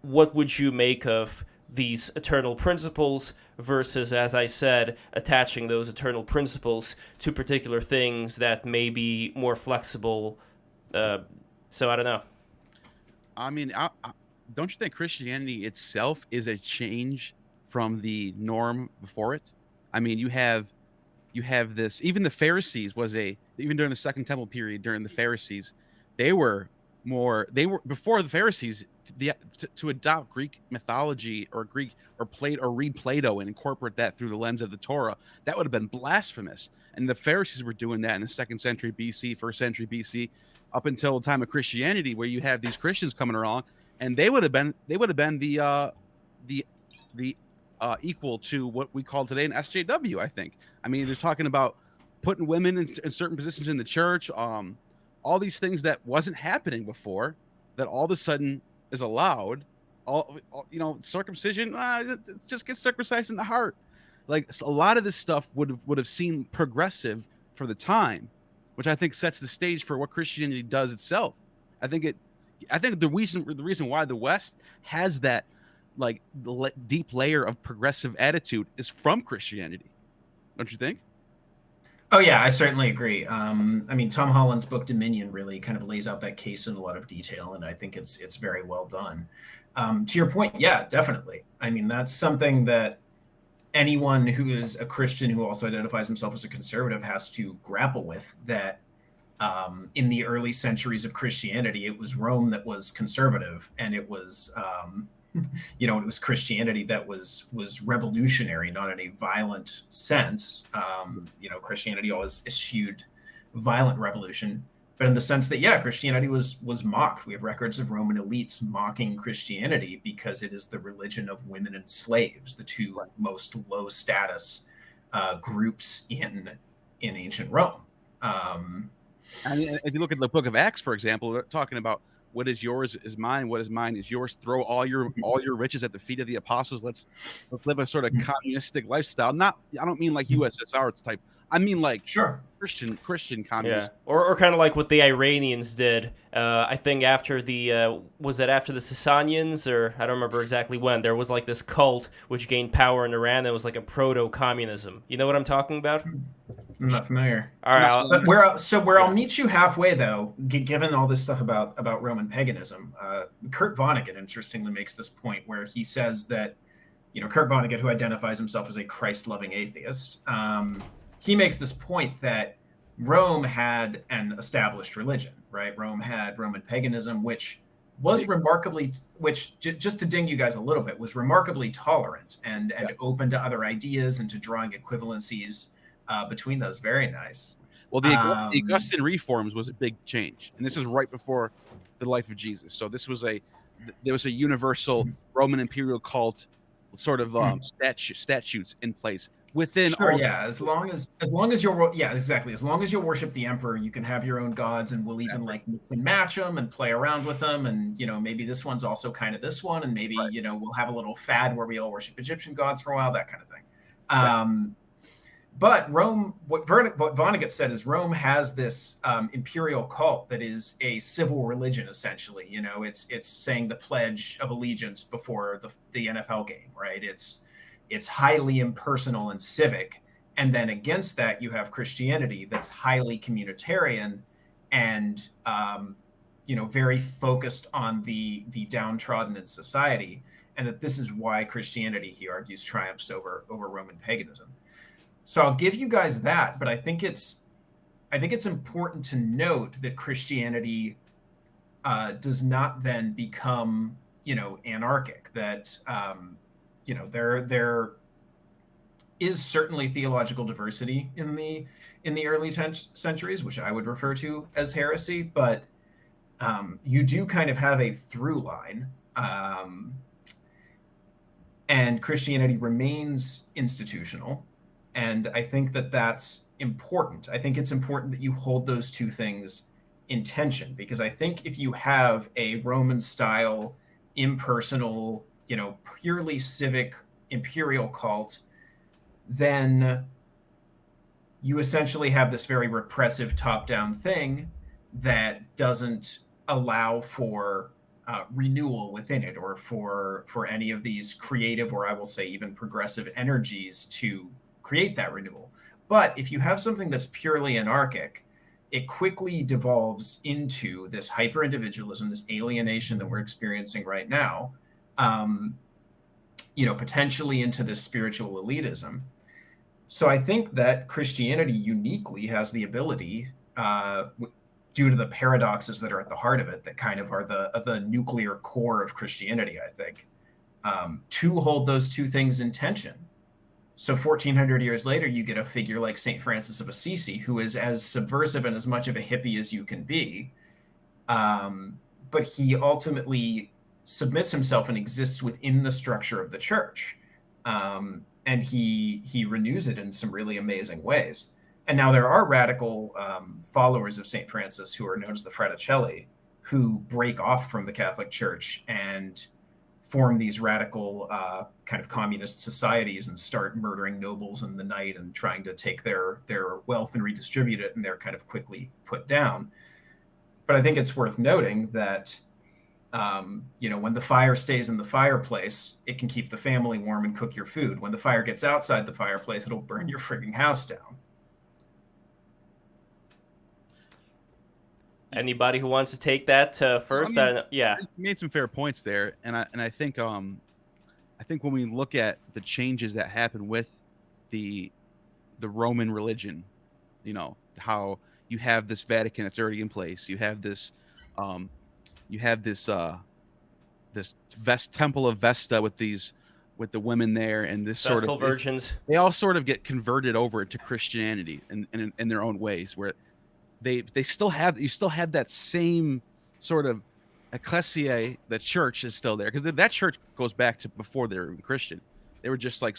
What would you make of these eternal principles versus, as I said, attaching those eternal principles to particular things that may be more flexible? So I don't know. I mean, don't you think Christianity itself is a change from the norm before it? I mean, you have this. Even the Pharisees even during the Second Temple period, during the Pharisees, they were before the Pharisees to adopt Greek mythology or read Plato and incorporate that through the lens of the Torah. That would have been blasphemous. And the Pharisees were doing that in the 2nd century BC, 1st century BC, up until the time of Christianity, where you have these Christians coming along, and they would have been the equal to what we call today an SJW. I think. I mean, they're talking about putting women in certain positions in the church, all these things that wasn't happening before, that all of a sudden is allowed. Circumcision, just get circumcised in the heart. Like, a lot of this stuff would have seemed progressive for the time, which I think sets the stage for what Christianity does itself. I think the reason why the West has that deep layer of progressive attitude is from Christianity. Don't you think? Oh yeah, I certainly agree. I mean, Tom Holland's book Dominion really kind of lays out that case in a lot of detail, and I think it's very well done. To your point, yeah, definitely. I mean, that's something that anyone who is a Christian who also identifies himself as a conservative has to grapple with. That in the early centuries of Christianity, it was Rome that was conservative, and it was it was Christianity that was revolutionary, not in a violent sense. Christianity always eschewed violent revolution, but in the sense that, yeah, Christianity was mocked. We have records of Roman elites mocking Christianity because it is the religion of women and slaves, the two most low status groups in ancient Rome. I mean, if you look at the Book of Acts, for example, they're talking about what is yours is mine, what is mine is yours. Throw all your riches at the feet of the apostles. Let's live a sort of communistic lifestyle. Not, I don't mean like USSR type. I mean like Sure. Christian Yeah, communist. or kind of like what the Iranians did. I think after the was it after the Sasanians, or I don't remember exactly when. There was like this cult which gained power in Iran. That was like a proto-communism. You know what I'm talking about? I'm not familiar. All right, But where I'll meet you halfway, though, given all this stuff about Roman paganism, Kurt Vonnegut interestingly makes this point where he says that, Kurt Vonnegut, who identifies himself as a Christ-loving atheist, he makes this point that Rome had an established religion, right? Rome had Roman paganism, which was just to ding you guys a little bit, was remarkably tolerant and open to other ideas and to drawing equivalencies between those. Very nice. Well, the Augustan reforms was a big change, and this is right before the life of Jesus. So there was a universal Roman imperial cult sort of statutes in place within. Sure, yeah. As long as exactly. As long as you worship the emperor, you can have your own gods, and we'll even like mix and match them and play around with them. And maybe this one's also kind of this one, and maybe we'll have a little fad where we all worship Egyptian gods for a while, that kind of thing. But Rome, what Vonnegut said is Rome has this imperial cult that is a civil religion, essentially. It's saying the Pledge of Allegiance before the NFL game, right? It's highly impersonal and civic. And then against that, you have Christianity that's highly communitarian and, very focused on the downtrodden in society. And that this is why Christianity, he argues, triumphs over Roman paganism. So I'll give you guys that, but I think it's important to note that Christianity does not then become, anarchic. That there is certainly theological diversity in the early centuries, which I would refer to as heresy, but you do kind of have a through line, and Christianity remains institutional. And I think that that's important. I think it's important that you hold those two things in tension, because I think if you have a Roman style, impersonal, purely civic imperial cult, then you essentially have this very repressive top-down thing that doesn't allow for renewal within it, or for any of these creative, or I will say even progressive energies to create that renewal. But if you have something that's purely anarchic, it quickly devolves into this hyper-individualism, this alienation that we're experiencing right now, potentially into this spiritual elitism. So I think that Christianity uniquely has the ability, due to the paradoxes that are at the heart of it, that kind of are the nuclear core of Christianity, I think, to hold those two things in tension. So 1400 years later, you get a figure like St. Francis of Assisi, who is as subversive and as much of a hippie as you can be. But he ultimately submits himself and exists within the structure of the church. And he renews it in some really amazing ways. And now there are radical followers of St. Francis who are known as the Fraticelli, who break off from the Catholic Church and form these radical kind of communist societies and start murdering nobles in the night and trying to take their wealth and redistribute it, and they're kind of quickly put down. But I think it's worth noting that when the fire stays in the fireplace, it can keep the family warm and cook your food. When the fire gets outside the fireplace, it'll burn your frigging house down. Anybody who wants to take that first? You made some fair points there, and I think when we look at the changes that happen with the Roman religion, how you have this Vatican that's already in place, you have this temple of Vesta with the women there, and this Vestal sort of virgins. They all sort of get converted over to Christianity in their own ways, where you still have that same sort of ecclesia. The church is still there, because that church goes back to before they were Christian. They were just like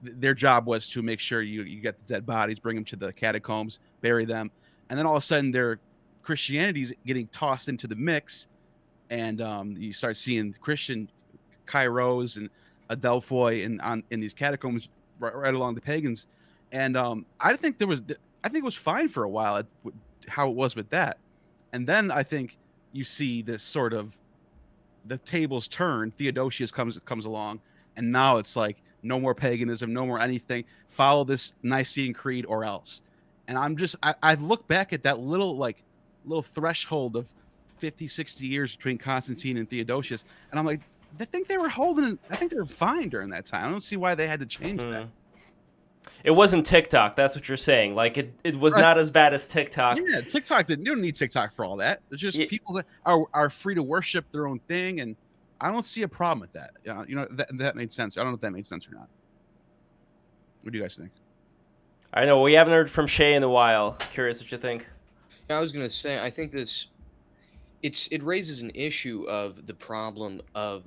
their job was to make sure you get the dead bodies, bring them to the catacombs, bury them, and then all of a sudden they're Christianity's getting tossed into the mix, and you start seeing Christian Kairos and Adelphoi in these catacombs right along the pagans, and I think it was fine for a while how it was with that, and then I think you see this sort of the tables turn. Theodosius comes along, and now it's like no more paganism, no more anything. Follow this Nicene Creed or else. And I look back at that little threshold of 50, 60 years between Constantine and Theodosius, and I'm like, I think they were fine during that time. I don't see why they had to change that. It wasn't TikTok. That's what you're saying. Like it was not as bad as TikTok. Yeah, TikTok you don't need TikTok for all that. It's just people that are free to worship their own thing, and I don't see a problem with that. That made sense. I don't know if that made sense or not. What do you guys think? I know we haven't heard from Shay in a while. Curious what you think. Yeah, I was gonna say I think it raises an issue of the problem of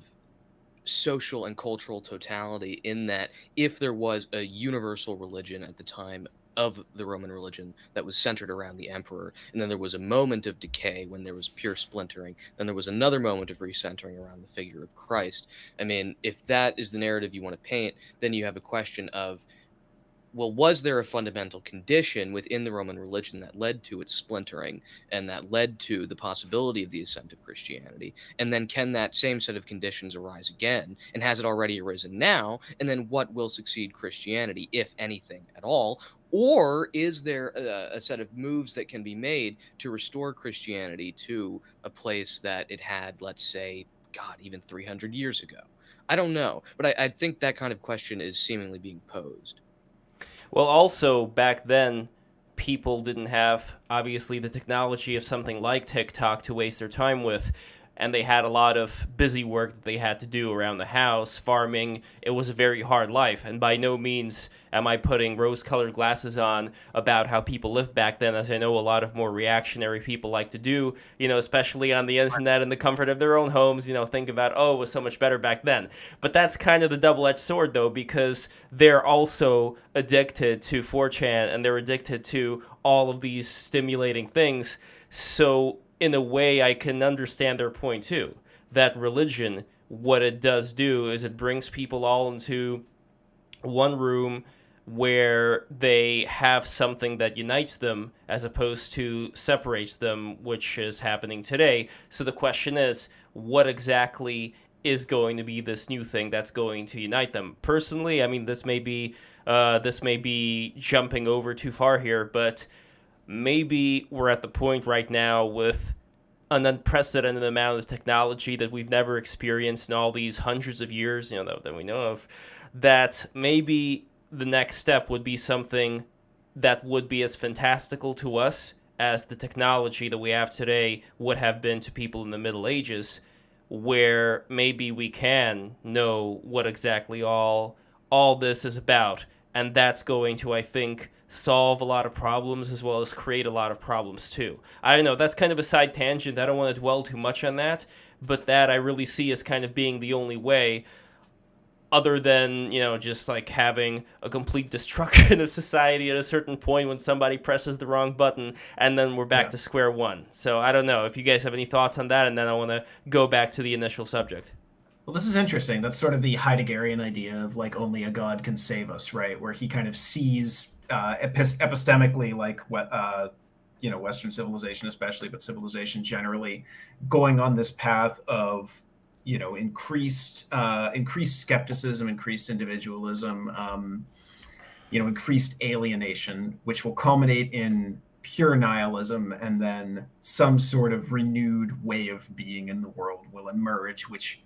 social and cultural totality, in that if there was a universal religion at the time of the Roman religion that was centered around the emperor, and then there was a moment of decay when there was pure splintering, then there was another moment of recentering around the figure of Christ. I mean, if that is the narrative you want to paint, then you have a question of, well, was there a fundamental condition within the Roman religion that led to its splintering and that led to the possibility of the ascent of Christianity? And then can that same set of conditions arise again? And has it already arisen now? And then what will succeed Christianity, if anything at all? Or is there a set of moves that can be made to restore Christianity to a place that it had, let's say, God, even 300 years ago? I don't know. But I think that kind of question is seemingly being posed. Well, also back then, people didn't have, obviously, the technology of something like TikTok to waste their time with, and they had a lot of busy work that they had to do around the house, farming. It was a very hard life, and by no means am I putting rose-colored glasses on about how people lived back then, as I know a lot of more reactionary people like to do, especially on the internet in the comfort of their own homes, think about, oh, it was so much better back then. But that's kind of the double-edged sword, though, because they're also addicted to 4chan, and they're addicted to all of these stimulating things. So in a way, I can understand their point, too, that religion, what it does do is it brings people all into one room where they have something that unites them as opposed to separates them, which is happening today. So the question is, what exactly is going to be this new thing that's going to unite them? Personally, I mean, this may be jumping over too far here, but maybe we're at the point right now with an unprecedented amount of technology that we've never experienced in all these hundreds of years, that we know of, that maybe the next step would be something that would be as fantastical to us as the technology that we have today would have been to people in the Middle Ages, where maybe we can know what exactly all this is about. And that's going to, I think, solve a lot of problems as well as create a lot of problems too. I don't know, that's kind of a side tangent. I don't want to dwell too much on that, but that I really see as kind of being the only way, other than, just like having a complete destruction of society at a certain point when somebody presses the wrong button, and then we're back to square one. So I don't know if you guys have any thoughts on that, and then I want to go back to the initial subject. Well, this is interesting. That's sort of the Heideggerian idea of like only a god can save us, right? Where he kind of sees epistemically like what Western civilization especially, but civilization generally, going on this path of increased skepticism, increased individualism, increased alienation, which will culminate in pure nihilism, and then some sort of renewed way of being in the world will emerge, which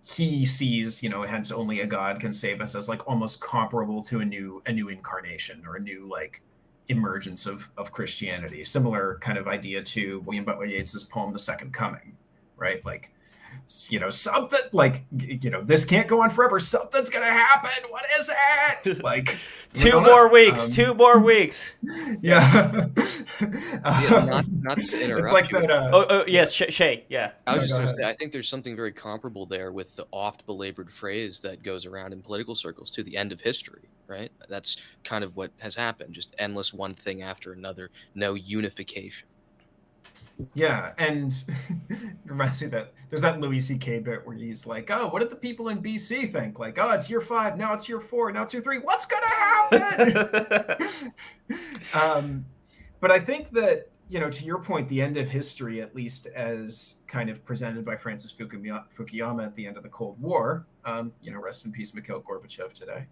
he sees, hence only a god can save us, as like almost comparable to a new incarnation or a new like emergence of Christianity. Similar kind of idea to William Butler Yeats's poem The Second Coming, right? Like, something like, this can't go on forever. Something's gonna happen. What is it? Like, two more weeks. Yeah. Not to interrupt. It's like you. that. Yes, Shay. Yeah. I was just going to say, I think there's something very comparable there with the oft belabored phrase that goes around in political circles to the end of history, right? That's kind of what has happened. Just endless one thing after another. No unification. Yeah, and it reminds me that there's that Louis C.K. bit where he's like, "Oh, what did the people in BC think? Like, oh, it's year 5, now it's year 4, now it's year 3. What's gonna happen?" But I think that, to your point, the end of history, at least as kind of presented by Francis Fukuyama at the end of the Cold War, rest in peace, Mikhail Gorbachev today.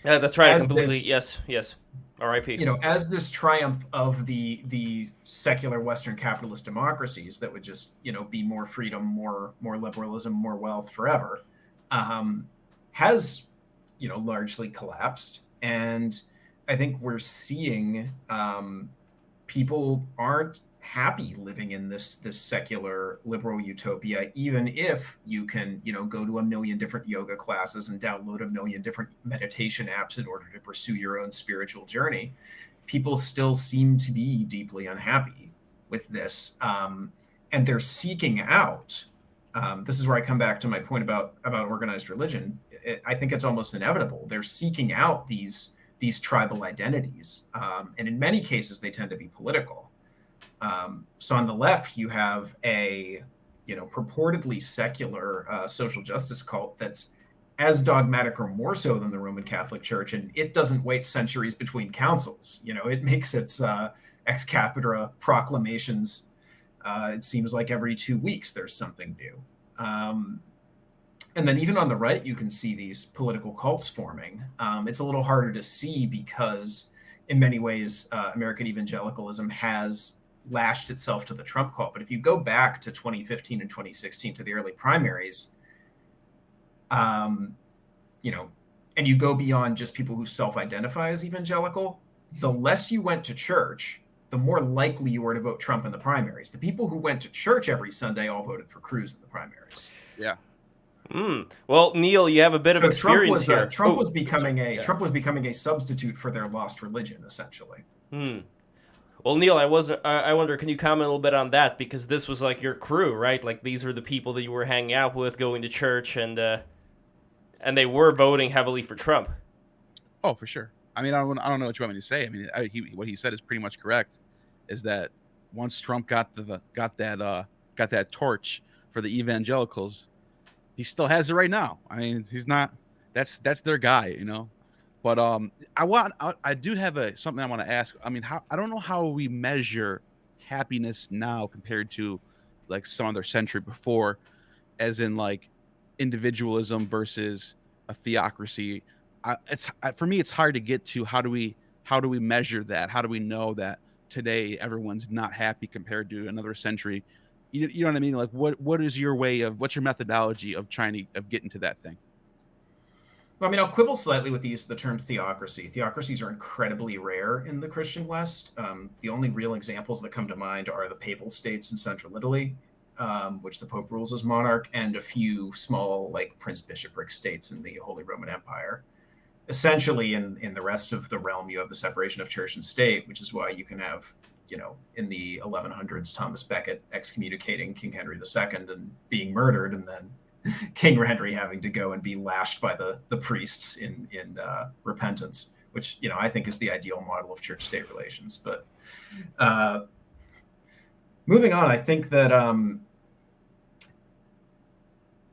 Yeah, that's right. I As completely. this Yes. R.I.P. as this triumph of the secular Western capitalist democracies that would just be more freedom, more liberalism, more wealth forever, has largely collapsed, and I think we're seeing people aren't happy living in this secular liberal utopia, even if you can go to a million different yoga classes and download a million different meditation apps in order to pursue your own spiritual journey. People still seem to be deeply unhappy with this, and they're seeking out, this is where I come back to my point about organized religion. I think it's almost inevitable. They're seeking out these tribal identities, and in many cases they tend to be political. So on the left, you have a purportedly secular social justice cult that's as dogmatic or more so than the Roman Catholic Church, and it doesn't wait centuries between councils. It makes its ex cathedra proclamations. It seems like every 2 weeks there's something new. And then even on the right, you can see these political cults forming. It's a little harder to see because in many ways, American evangelicalism has lashed itself to the Trump cult. But if you go back to 2015 and 2016 to the early primaries, and you go beyond just people who self-identify as evangelical, the less you went to church, the more likely you were to vote Trump in the primaries. The people who went to church every Sunday all voted for Cruz in the primaries. Yeah. Well, Neil, you have a bit of experience here. Trump was becoming a substitute for their lost religion, essentially. Well, Neil, I wonder, can you comment a little bit on that? Because this was like your crew, right? Like these were the people that you were hanging out with, going to church, and they were voting heavily for Trump. Oh, for sure. I mean, I don't know what you want me to say. I mean, what he said is pretty much correct. Is that once Trump got that torch for the evangelicals, he still has it right now. I mean, he's not. That's their guy, But I do have something I want to ask. I mean, I don't know how we measure happiness now compared to like some other century before, as in like individualism versus a theocracy. For me, it's hard to get to how do we measure that? How do we know that today everyone's not happy compared to another century? You know what I mean? Like, what's your methodology of getting to that thing? Well, I mean, I'll quibble slightly with the use of the term theocracy. Theocracies are incredibly rare in the Christian West. The only real examples that come to mind are the Papal States in central Italy, which the Pope rules as monarch, and a few small, like prince-bishopric states in the Holy Roman Empire. Essentially, in the rest of the realm, you have the separation of church and state, which is why you can have, in the 1100s, Thomas Becket excommunicating King Henry II and being murdered, and then King Henry having to go and be lashed by the priests in repentance, which I think is the ideal model of church-state relations. But moving on, I think that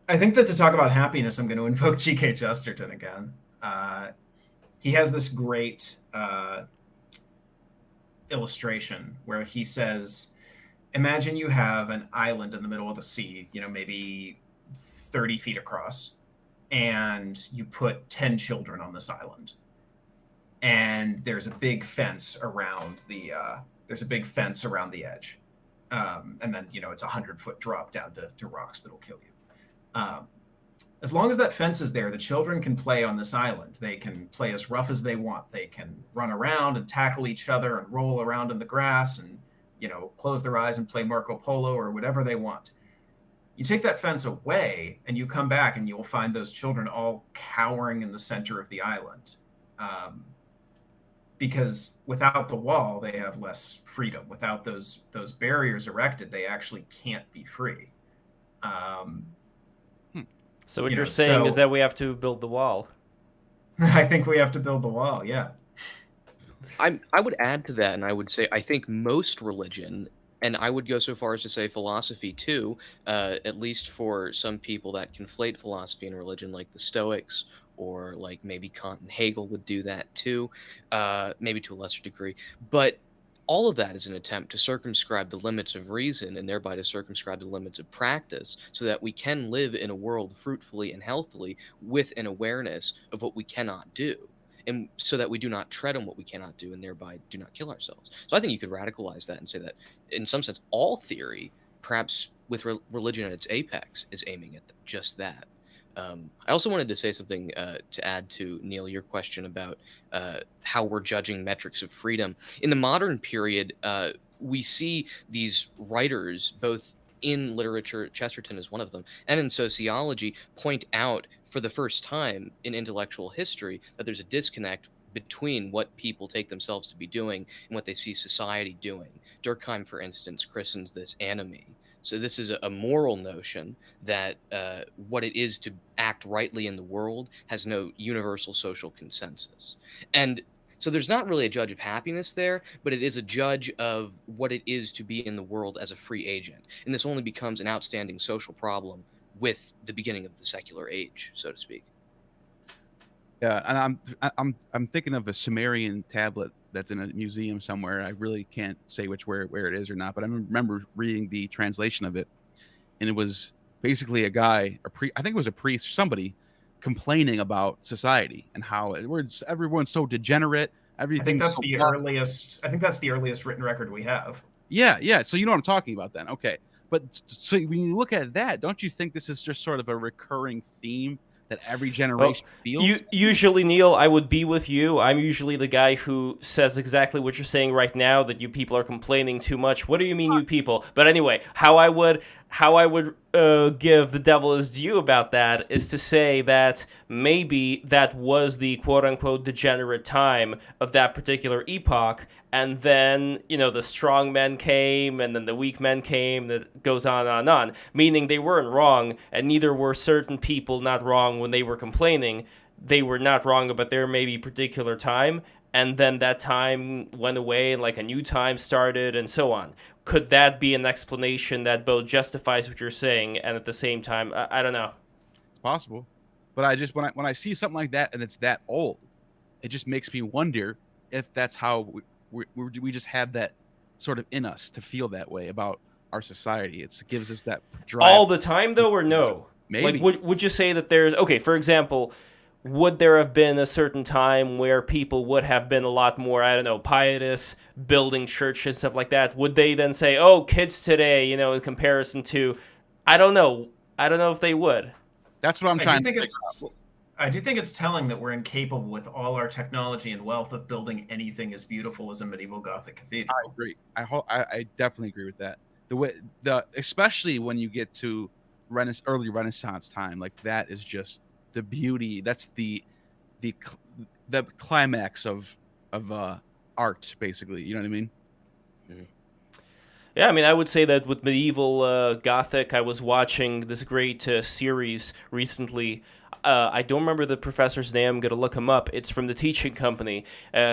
to talk about happiness, I'm going to invoke G.K. Chesterton again. He has this great illustration where he says, imagine you have an island in the middle of the sea, maybe 30 feet across, and you put 10 children on this island, and there's a big fence around the edge, and then it's a 100-foot drop down to rocks that'll kill you. As long as that fence is there, the children can play on this island. They can play as rough as they want. They can run around and tackle each other and roll around in the grass and close their eyes and play Marco Polo or whatever they want. You take that fence away and you come back and you'll find those children all cowering in the center of the island. Because without the wall, they have less freedom. Without those barriers erected, they actually can't be free. So what you're saying is that we have to build the wall. I think we have to build the wall, yeah. I would add to that, and I would say I think most religion And I would go so far as to say philosophy too, at least for some people that conflate philosophy and religion, like the Stoics, or like maybe Kant and Hegel would do that too, maybe to a lesser degree. But all of that is an attempt to circumscribe the limits of reason and thereby to circumscribe the limits of practice so that we can live in a world fruitfully and healthily with an awareness of what we cannot do. And so that we do not tread on what we cannot do and thereby do not kill ourselves. So I think you could radicalize that and say that, in some sense, all theory, perhaps with religion at its apex, is aiming at just that. I also wanted to say something to add to, Neil, your question about how we're judging metrics of freedom. In the modern period, we see these writers, both in literature, Chesterton is one of them, and in sociology, point out for the first time in intellectual history that there's a disconnect between what people take themselves to be doing and what they see society doing. Durkheim, for instance, christens this anomie. So this is a moral notion that what it is to act rightly in the world has no universal social consensus. And so there's not really a judge of happiness there, but it is a judge of what it is to be in the world as a free agent. And this only becomes an outstanding social problem with the beginning of the secular age, so to speak. Yeah, and I'm thinking of a Sumerian tablet that's in a museum somewhere. I really can't say where it is or not, but I remember reading the translation of it, and it was basically a guy, I think it was a priest, somebody complaining about society and how everyone's so degenerate. I think Everything's that's so the earliest. I think that's the earliest written record we have. Yeah. So you know what I'm talking about then. Okay. But so when you look at that, don't you think this is just sort of a recurring theme that every generation feels? Usually, Neil, I would be with you. I'm usually the guy who says exactly what you're saying right now, that you people are complaining too much. What do you mean, you people? But anyway, how I would give the devil his due about that is to say that maybe that was the quote-unquote degenerate time of that particular epoch, and then, the strong men came, and then the weak men came, that goes on and on, meaning they weren't wrong, and neither were certain people not wrong when they were complaining. They were not wrong about their maybe particular time, and then that time went away, and like a new time started, and so on. Could that be an explanation that both justifies what you're saying and at the same time, I don't know. It's possible, but I just when I see something like that and it's that old, it just makes me wonder if that's how we just have that sort of in us to feel that way about our society. It gives us that drive. All the time, though, or no? Maybe. Like, would you say that there's... Okay, for example, would there have been a certain time where people would have been a lot more, I don't know, pietous, building churches, stuff like that? Would they then say, oh, kids today, in comparison to... I don't know. I don't know if they would. That's what I'm trying to figure out. I do think it's telling that we're incapable, with all our technology and wealth, of building anything as beautiful as a medieval Gothic cathedral. I agree. I definitely agree with that. Especially when you get to early Renaissance time, like that is just the beauty. That's the climax of art, basically. You know what I mean? Mm-hmm. Yeah, I mean, I would say that with medieval Gothic, I was watching this great series recently. I don't remember the professor's name. I'm going to look him up. It's from the Teaching Company.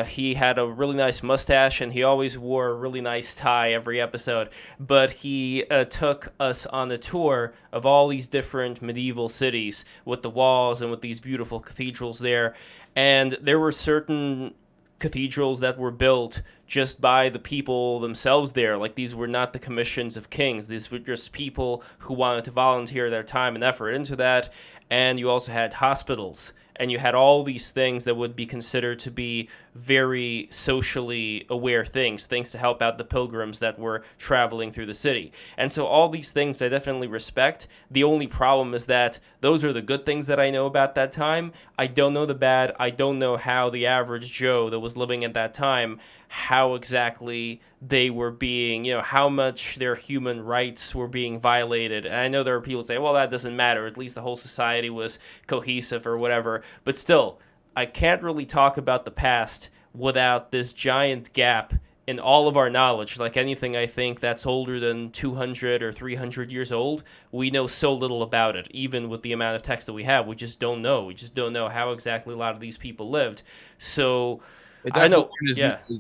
He had a really nice mustache, and he always wore a really nice tie every episode. But he took us on a tour of all these different medieval cities with the walls and with these beautiful cathedrals there. And there were certain cathedrals that were built just by the people themselves there. Like, these were not the commissions of kings. These were just people who wanted to volunteer their time and effort into that. And you also had hospitals, and you had all these things that would be considered to be very socially aware things to help out the pilgrims that were traveling through the city. And so all these things I definitely respect. The only problem is that those are the good things that I know about that time. I don't know the bad. I don't know how the average Joe that was living at that time, how exactly they were being, how much their human rights were being violated. And I know there are people who say, well, that doesn't matter. At least the whole society was cohesive or whatever. But still, I can't really talk about the past without this giant gap in all of our knowledge. Like anything, I think, that's older than 200 or 300 years old, we know so little about it. Even with the amount of text that we have, we just don't know. We just don't know how exactly a lot of these people lived. So... I know.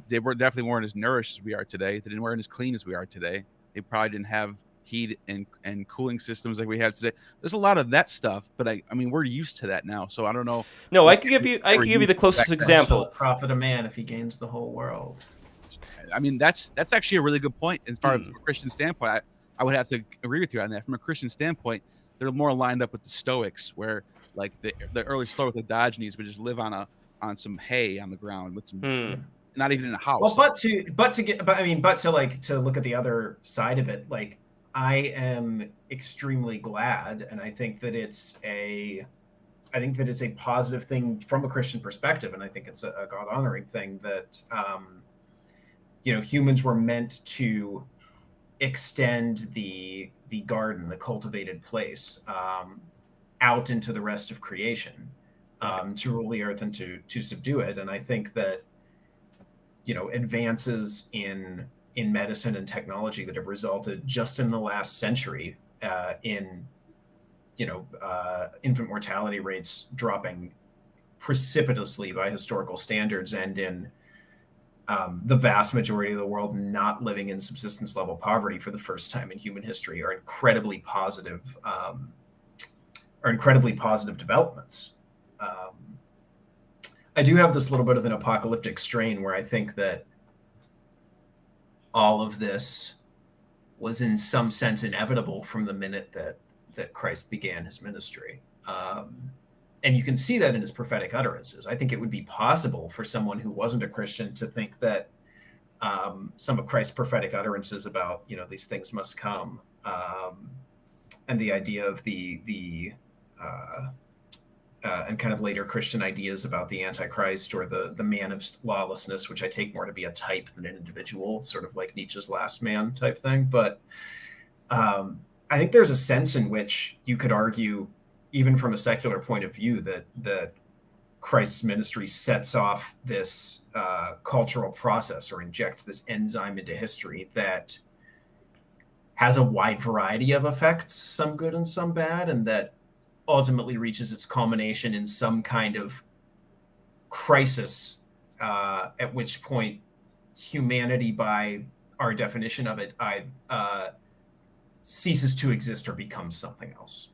They were definitely weren't as nourished as we are today. They weren't as clean as we are today. They probably didn't have heat and cooling systems like we have today. There's a lot of that stuff, but I mean, we're used to that now. So I don't know. No, what I could give you they were the used to closest back then. Shall it example. profit a man if he gains the whole world? I mean, that's actually a really good point. As far as from a Christian standpoint, I would have to agree with you on that. From a Christian standpoint, they're more lined up with the Stoics, where like the early Stoic, the Diogenes, would just live on some hay on the ground with some, not even in a house. Well, but to look at the other side of it, like I am extremely glad, and I think that it's a positive thing from a Christian perspective, and I think it's a God honoring thing that humans were meant to extend the garden, the cultivated place, out into the rest of creation, to rule the earth and to subdue it. And I think that advances in medicine and technology that have resulted just in the last century in infant mortality rates dropping precipitously by historical standards, and in the vast majority of the world not living in subsistence level poverty for the first time in human history, are incredibly positive developments. I do have this little bit of an apocalyptic strain where I think that all of this was in some sense inevitable from the minute that Christ began his ministry. And you can see that in his prophetic utterances. I think it would be possible for someone who wasn't a Christian to think that some of Christ's prophetic utterances about, these things must come, and the idea of the and kind of later Christian ideas about the Antichrist or the man of lawlessness, which I take more to be a type than an individual, sort of like Nietzsche's last man type thing. But I think there's a sense in which you could argue, even from a secular point of view, that Christ's ministry sets off this cultural process, or injects this enzyme into history that has a wide variety of effects, some good and some bad, and that ultimately reaches its culmination in some kind of crisis, at which point humanity, by our definition of it, ceases to exist or becomes something else.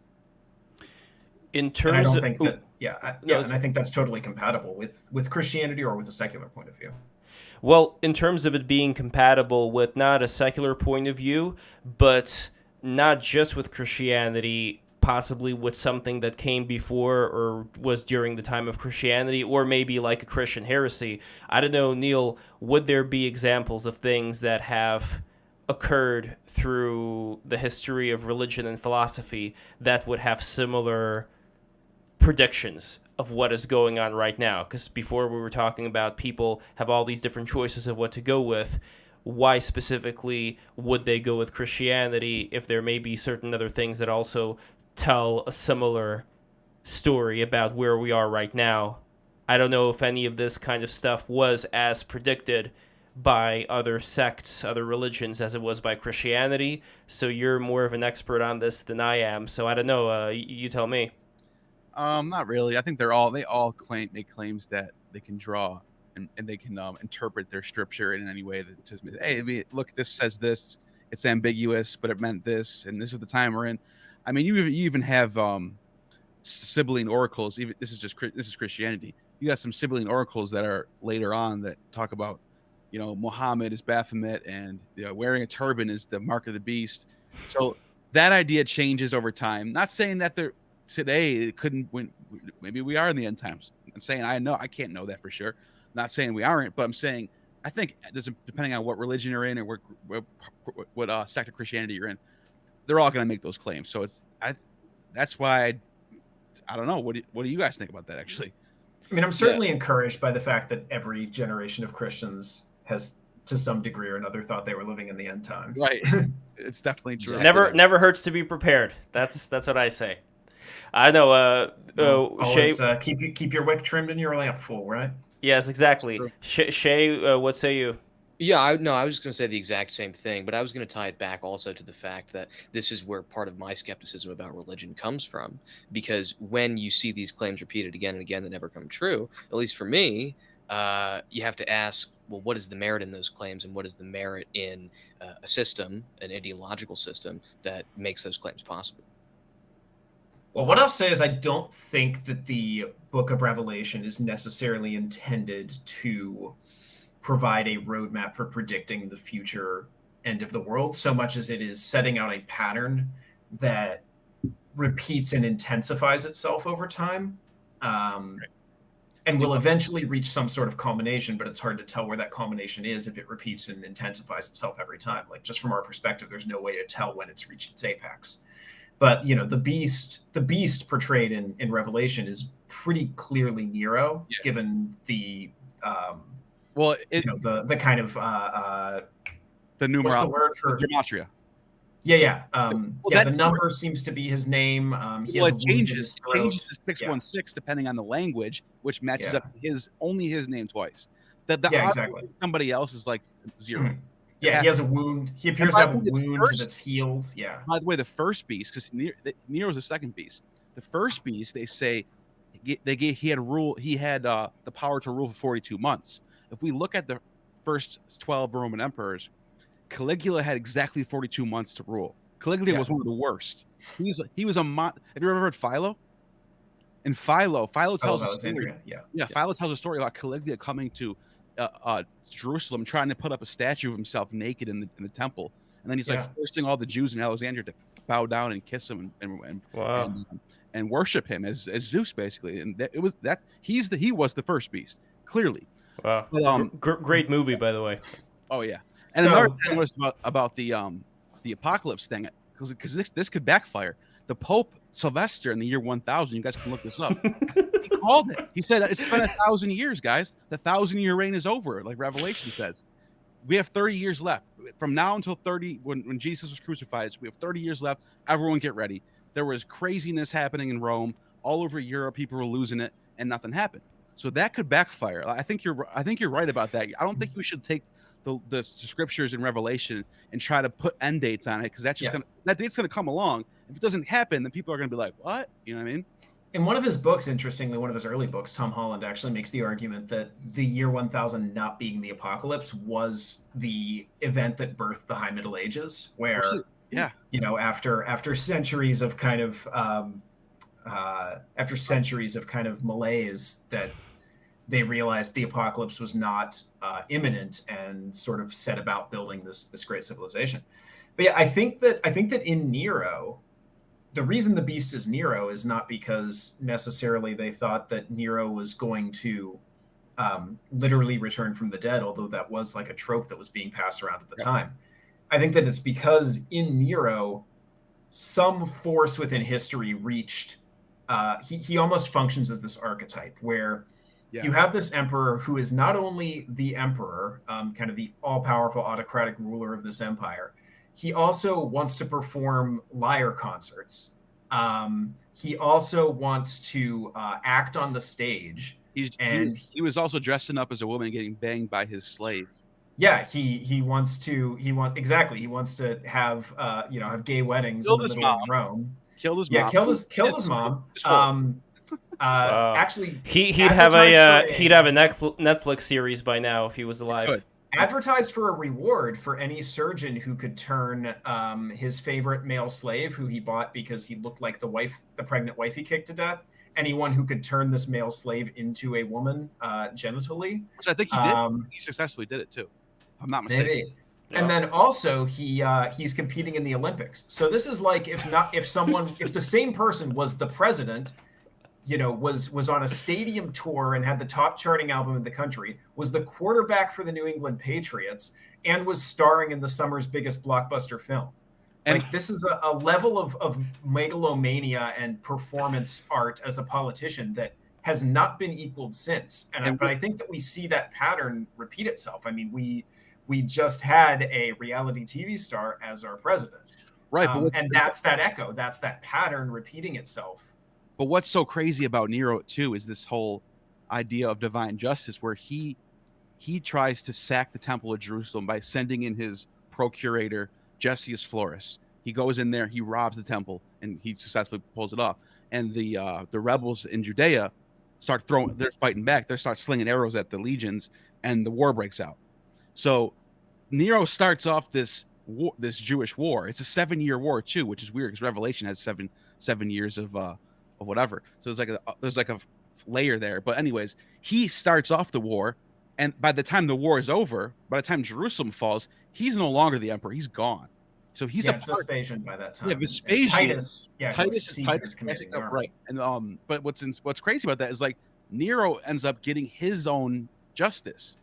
In terms and I don't think of, and I think that's totally compatible with Christianity or with a secular point of view. Well, in terms of it being compatible with not a secular point of view, but not just with Christianity, possibly with something that came before or was during the time of Christianity, or maybe like a Christian heresy. I don't know, Neil, would there be examples of things that have occurred through the history of religion and philosophy that would have similar predictions of what is going on right now? Because before we were talking about people have all these different choices of what to go with. Why specifically would they go with Christianity if there may be certain other things that also tell a similar story about where we are right now? I don't know if any of this kind of stuff was as predicted by other sects, other religions, as it was by Christianity. So you're more of an expert on this than I am. So I don't know. You tell me. Not really. I think they all make claims that they can draw and they can interpret their scripture in any way that says, hey, look, this says this. It's ambiguous, but it meant this, and this is the time we're in. I mean, you even have sibling oracles. Even this is Christianity. You got some sibling oracles that are later on that talk about, Muhammad is Baphomet, and wearing a turban is the mark of the beast. So that idea changes over time. Not saying that today it couldn't win. Maybe we are in the end times. I'm saying I can't know that for sure. Not saying we aren't, but I'm saying I think depending on what religion you're in or what sect of Christianity you're in, they're all going to make those claims. So that's why I don't know. What do you guys think about that, actually? I mean, I'm certainly encouraged by the fact that every generation of Christians has, to some degree or another, thought they were living in the end times. Right. It's definitely true. Never hurts to be prepared. That's what I say. I know. Always Shay, keep your wick trimmed and your lamp full, right? Yes, exactly. Shay, what say you? Yeah, I was just going to say the exact same thing, but I was going to tie it back also to the fact that this is where part of my skepticism about religion comes from. Because when you see these claims repeated again and again that never come true, at least for me, you have to ask, well, what is the merit in those claims, and what is the merit in a system, an ideological system that makes those claims possible? Well, what I'll say is I don't think that the Book of Revelation is necessarily intended to provide a roadmap for predicting the future end of the world so much as it is setting out a pattern that repeats and intensifies itself over time, and will eventually reach some sort of culmination, but it's hard to tell where that culmination is if it repeats and intensifies itself every time. Like, just from our perspective, there's no way to tell when it's reached its apex. But the beast portrayed in Revelation is pretty clearly Nero, given the the kind of the numerology, what's the word for gematria. The number seems to be his name. It changes to 616 depending on the language, which matches up to only his name twice. Exactly. Somebody else is like 0. Mm-hmm. Yeah, he has a wound. He appears to have a wound that's healed. Yeah. By the way, the first beast, because Nero's the second beast. The first beast, they say, he had the power to rule for 42 months. If we look at the first 12 Roman emperors, Caligula had exactly 42 months to rule. Caligula was one of the worst. He was a have you ever heard Philo? And Philo tells a story. Philo tells a story about Caligula coming to Jerusalem, trying to put up a statue of himself naked in the temple, and then he's like forcing all the Jews in Alexandria to bow down and kiss him and worship him as Zeus, basically. And he was the first beast, clearly. Wow, but, great movie, by the way. Oh yeah, and another thing was about the apocalypse thing, because this could backfire. The Pope Sylvester in the year 1000, you guys can look this up. He called it. He said it's been 1,000 years, guys. The 1,000-year reign is over, like Revelation says. We have 30 years left. From now until 30, when Jesus was crucified, we have 30 years left. Everyone get ready. There was craziness happening in Rome, all over Europe. People were losing it, and nothing happened. So that could backfire. I think you're right about that. I don't think we should take the scriptures in Revelation and try to put end dates on it, because that's just that date's gonna come along. If it doesn't happen, then people are gonna be like, "What?" You know what I mean? In one of his books, interestingly, one of his early books, Tom Holland actually makes the argument that the year 1000 not being the apocalypse was the event that birthed the High Middle Ages, where after centuries of kind of malaise, that they realized the apocalypse was not imminent and sort of set about building this great civilization. But yeah, I think that in Nero, the reason the beast is Nero is not because necessarily they thought that Nero was going to literally return from the dead, although that was like a trope that was being passed around at the time. I think that it's because in Nero, some force within history reached, he almost functions as this archetype where you have this emperor who is not only the emperor, kind of the all-powerful autocratic ruler of this empire. He also wants to perform lyre concerts. He also wants to act on the stage. He was also dressing up as a woman and getting banged by his slaves. Yeah, he wants to have gay weddings in the middle of Rome. Killed his mom. Killed his mom. Wow. Actually, he'd have a Netflix series by now if he was alive. Good. Advertised for a reward for any surgeon who could turn his favorite male slave, who he bought because he looked like the pregnant wife he kicked to death. Anyone who could turn this male slave into a woman genitally, which I think he did. He successfully did it too. I'm not mistaken. Maybe. Yeah. And then also he's competing in the Olympics. So this is like if the same person was the president, was on a stadium tour and had the top charting album in the country, was the quarterback for the New England Patriots, and was starring in the summer's biggest blockbuster film. And this is a level of megalomania and performance art as a politician that has not been equaled since. But I think that we see that pattern repeat itself. I mean, we just had a reality TV star as our president. Right. And that's that echo. That's that pattern repeating itself. But what's so crazy about Nero too is this whole idea of divine justice, where he tries to sack the Temple of Jerusalem by sending in his procurator Gessius Florus. He goes in there, he robs the temple, and he successfully pulls it off. And the rebels in Judea they're fighting back. They start slinging arrows at the legions, and the war breaks out. So Nero starts off this Jewish war. It's a 7-year war too, which is weird because Revelation has seven years of whatever. So there's like a layer there. But anyways, he starts off the war, and by the time the war is over, by the time Jerusalem falls, he's no longer the emperor. He's gone. So he's it's Vespasian by that time. Yeah, Vespasian. Titus Titus commanding the army. right. And but what's crazy about that is like Nero ends up getting his own justice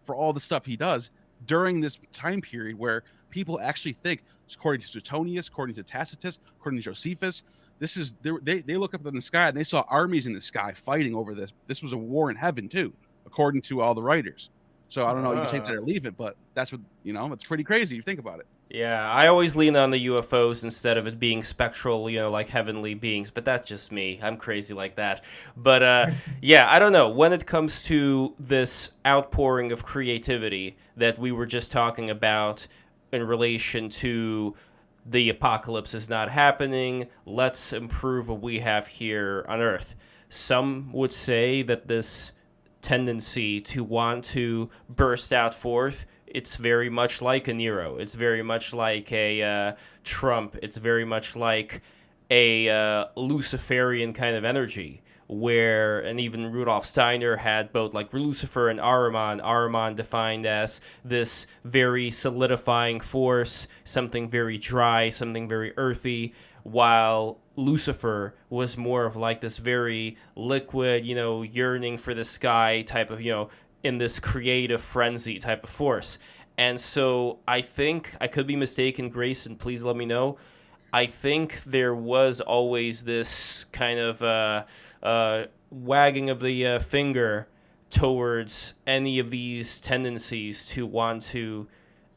for all the stuff he does during this time period where people actually think, according to Suetonius, according to Tacitus, according to Josephus, this is they look up in the sky and they saw armies in the sky fighting over this. This was a war in heaven too, according to all the writers. So I don't know, you can take that or leave it, but that's what it's pretty crazy if you think about it. Yeah, I always lean on the UFOs instead of it being spectral, like heavenly beings, but that's just me. I'm crazy like that. But yeah, I don't know. When it comes to this outpouring of creativity that we were just talking about in relation to the apocalypse is not happening, let's improve what we have here on Earth. Some would say that this tendency to want to burst out forth, it's very much like a Nero. It's very much like a Trump. It's very much like a Luciferian kind of energy, where, and even Rudolf Steiner had both like Lucifer and Ahriman. Ahriman defined as this very solidifying force, something very dry, something very earthy, while Lucifer was more of like this very liquid, yearning for the sky type of, in this creative frenzy type of force. And so I think, I could be mistaken, Grayson, please let me know. I think there was always this kind of wagging of the finger towards any of these tendencies to want to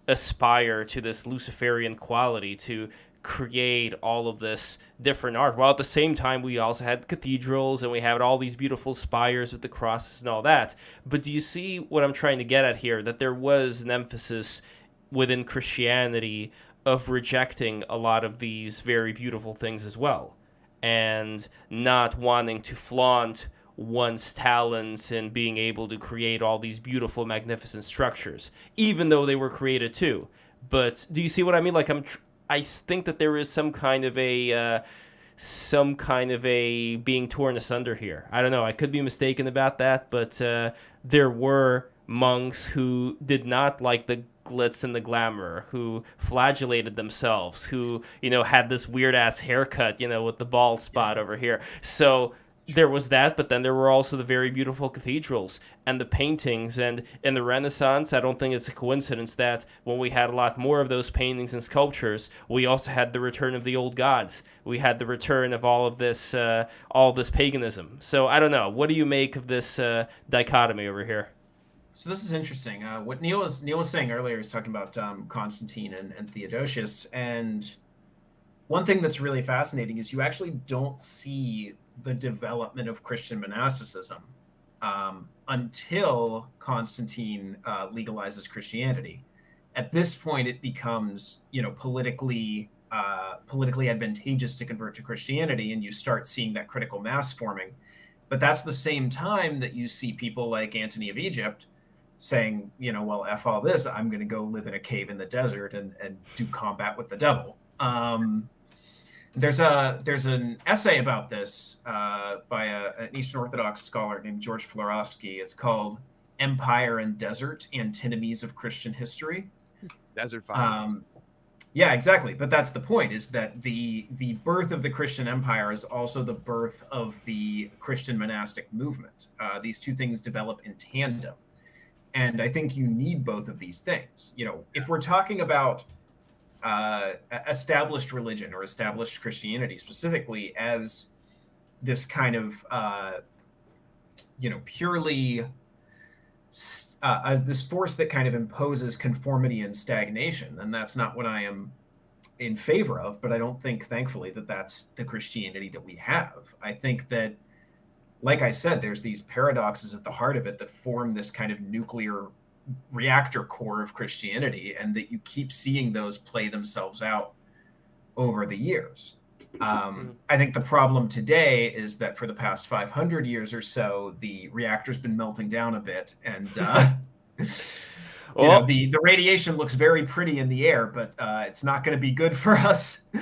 aspire to this Luciferian quality, to create all of this different art, while at the same time we also had cathedrals and we had all these beautiful spires with the crosses and all that. But do you see what I'm trying to get at here? That there was an emphasis within Christianity of rejecting a lot of these very beautiful things as well, and not wanting to flaunt one's talents and being able to create all these beautiful, magnificent structures, even though they were created too. But do you see what I mean? Like I think that there is some kind of a being torn asunder here. I don't know. I could be mistaken about that, but there were monks who did not like the glitz and the glamour, who flagellated themselves, who had this weird ass haircut, with the bald spot over here. So there was that, but then there were also the very beautiful cathedrals and the paintings. And in the Renaissance, I don't think it's a coincidence that when we had a lot more of those paintings and sculptures, we also had the return of the old gods. We had the return of all this paganism. So I don't know. What do you make of this dichotomy over here? So this is interesting. What Neil was saying earlier is talking about Constantine and Theodosius. And one thing that's really fascinating is you actually don't see the development of Christian monasticism until Constantine legalizes Christianity. At this point, it becomes politically advantageous to convert to Christianity, and you start seeing that critical mass forming. But that's the same time that you see people like Antony of Egypt saying, well, F all this, I'm going to go live in a cave in the desert and do combat with the devil. There's an essay about this by an Eastern Orthodox scholar named George Florovsky. It's called Empire and Desert, Antinomies of Christian History. Desert fire. Yeah, exactly. But that's the point, is that the birth of the Christian empire is also the birth of the Christian monastic movement. These two things develop in tandem. And I think you need both of these things. If we're talking about established religion or established Christianity specifically as this kind of, purely as this force that kind of imposes conformity and stagnation, then that's not what I am in favor of. But I don't think, thankfully, that that's the Christianity that we have. I think that, like I said, there's these paradoxes at the heart of it that form this kind of nuclear reactor core of Christianity, and that you keep seeing those play themselves out over the years. I think the problem today is that for the past 500 years or so, the reactor's been melting down a bit, and Well, the radiation looks very pretty in the air, but it's not going to be good for us as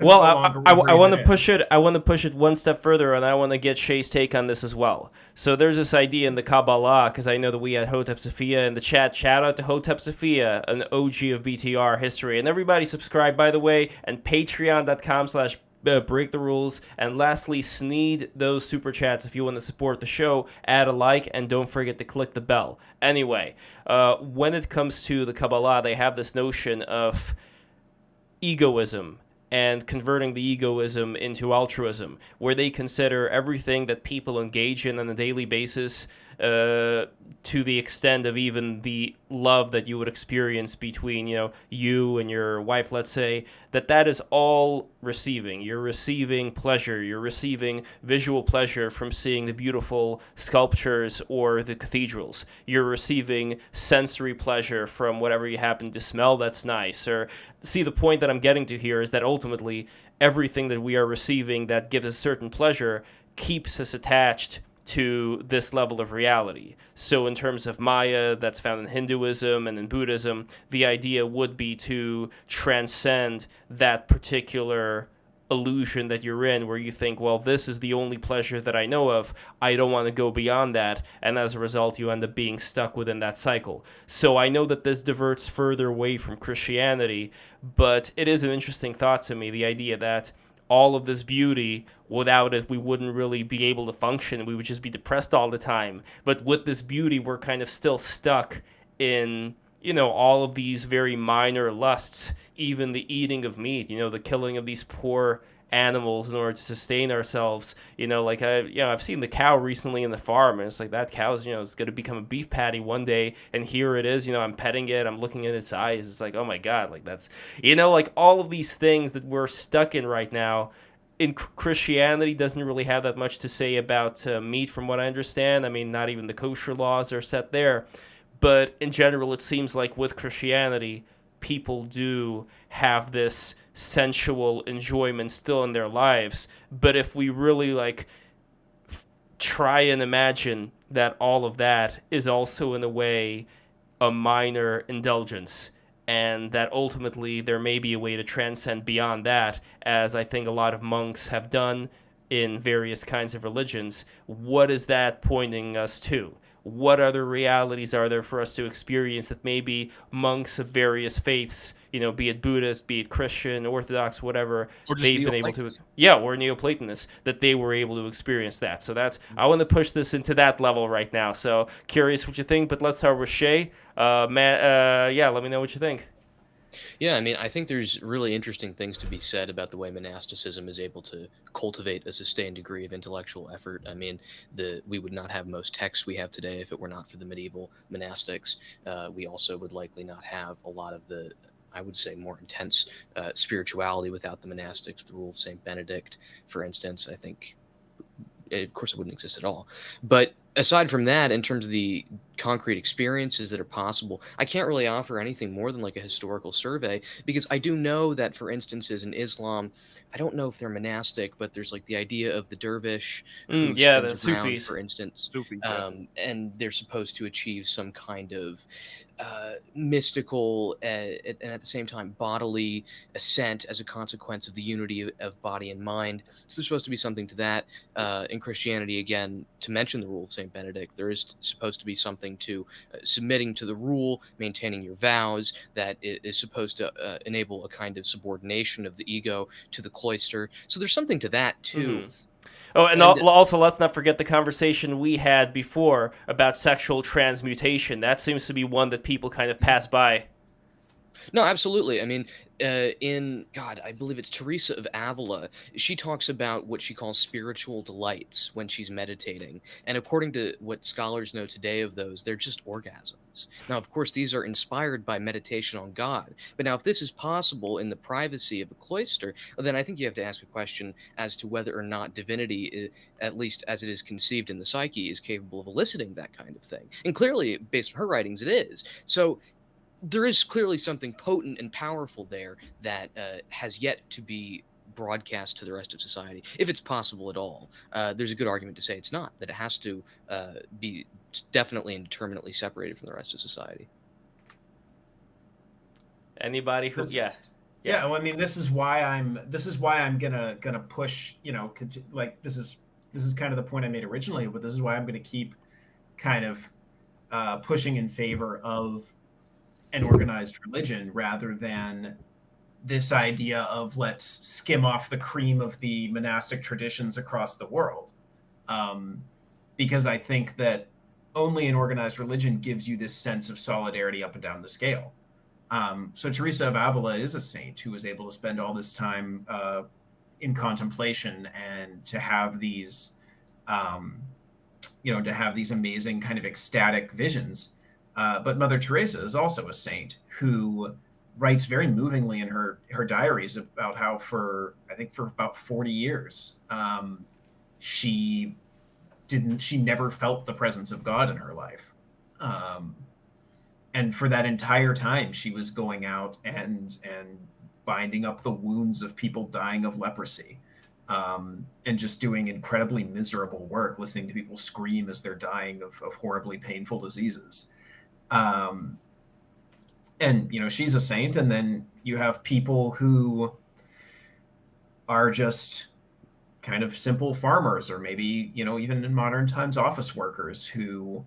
Well, the I, longer I, we I breathe want it to in. push it. I want to push it one step further, and I want to get Shay's take on this as well. So there's this idea in the Kabbalah, because I know that we had Hotep Sophia in the chat. Shout out to Hotep Sophia, an OG of BTR history, and everybody subscribe, by the way, and Patreon.com/. Break the rules. And lastly, sneed those super chats if you want to support the show. Add a like and don't forget to click the bell. Anyway, when it comes to the Kabbalah, they have this notion of egoism and converting the egoism into altruism, where they consider everything that people engage in on a daily basis, to the extent of even the love that you would experience between, you and your wife, let's say, that is all receiving. You're receiving pleasure. You're receiving visual pleasure from seeing the beautiful sculptures or the cathedrals. You're receiving sensory pleasure from whatever you happen to smell that's nice. Or see, the point that I'm getting to here is that ultimately everything that we are receiving that gives us certain pleasure keeps us attached to this level of reality. So in terms of Maya, that's found in Hinduism and in Buddhism, the idea would be to transcend that particular illusion that you're in, where you think, well, this is the only pleasure that I know of. I don't want to go beyond that. And as a result, you end up being stuck within that cycle. So I know that this diverts further away from Christianity, but it is an interesting thought to me, the idea that all of this beauty, without it, we wouldn't really be able to function. We would just be depressed all the time. But with this beauty, we're kind of still stuck in, all of these very minor lusts, even the eating of meat, the killing of these poor animals in order to sustain ourselves. I've seen the cow recently in the farm, and it's like that cow's, it's going to become a beef patty one day, and here it is, I'm petting it, I'm looking at its eyes, it's like, oh my God, like that's, all of these things that we're stuck in right now. In Christianity doesn't really have that much to say about meat, from what I understand. I mean, not even the kosher laws are set there. But in general, it seems like with Christianity, people do have this sensual enjoyment still in their lives. But if we really try and imagine that all of that is also in a way a minor indulgence, and that ultimately there may be a way to transcend beyond that, as I think a lot of monks have done in various kinds of religions, what is that pointing us to? What other realities are there for us to experience that maybe monks of various faiths, be it Buddhist, be it Christian, Orthodox, whatever, Or just they've been able to, Neoplatonists. or Neoplatonists, that they were able to experience that. So I want to push this into that level right now. So curious what you think, but let's start with Shay. Let me know what you think. Yeah, I mean, I think there's really interesting things to be said about the way monasticism is able to cultivate a sustained degree of intellectual effort. I mean, we would not have most texts we have today if it were not for the medieval monastics. We also would likely not have a lot of the, I would say, more intense spirituality without the monastics. The rule of Saint Benedict, for instance, I think, of course, it wouldn't exist at all. But aside from that, in terms of the concrete experiences that are possible, I can't really offer anything more than like a historical survey, because I do know that, for instances in Islam, I don't know if they're monastic, but there's like the idea of the dervish who Yeah, the spins around, Sufis. for instance, Sufi, yeah. and they're supposed to achieve some kind of mystical and at the same time bodily ascent as a consequence of the unity of body and mind. So there's supposed to be something to that. In Christianity, again, to mention the rule of Saint Benedict, there is supposed to be something to submitting to the rule, maintaining your vows, that is supposed to enable a kind of subordination of the ego to the cloister. So there's something to that too. Mm-hmm. Oh, and And also, let's not forget the conversation we had before about sexual transmutation. That seems to be one that people kind of pass by. No, absolutely. I mean, I believe it's Teresa of Avila. She talks about what she calls spiritual delights when she's meditating. And according to what scholars know today of those, they're just orgasms. Now, of course, these are inspired by meditation on God. But now, if this is possible in the privacy of a cloister, then I think you have to ask a question as to whether or not divinity, at least as it is conceived in the psyche, is capable of eliciting that kind of thing. And clearly, based on her writings, it is. So there is clearly something potent and powerful there that has yet to be broadcast to the rest of society, if it's possible at all. There's a good argument to say it's not, that it has to be definitely and determinately separated from the rest of society. Anybody who, yeah. Yeah, well, I mean, this is why I'm gonna push, like this is kind of the point I made originally, but this is why I'm gonna keep kind of pushing in favor of an organized religion rather than this idea of let's skim off the cream of the monastic traditions across the world. Because I think that only an organized religion gives you this sense of solidarity up and down the scale. So Teresa of Avila is a saint who was able to spend all this time in contemplation and to have these, to have these amazing kind of ecstatic visions. But Mother Teresa is also a saint who writes very movingly in her diaries about how for about 40 years, she never felt the presence of God in her life. And for that entire time, she was going out and binding up the wounds of people dying of leprosy, and just doing incredibly miserable work, listening to people scream as they're dying of horribly painful diseases. And, she's a saint. And then you have people who are just kind of simple farmers, or maybe, even in modern times, office workers who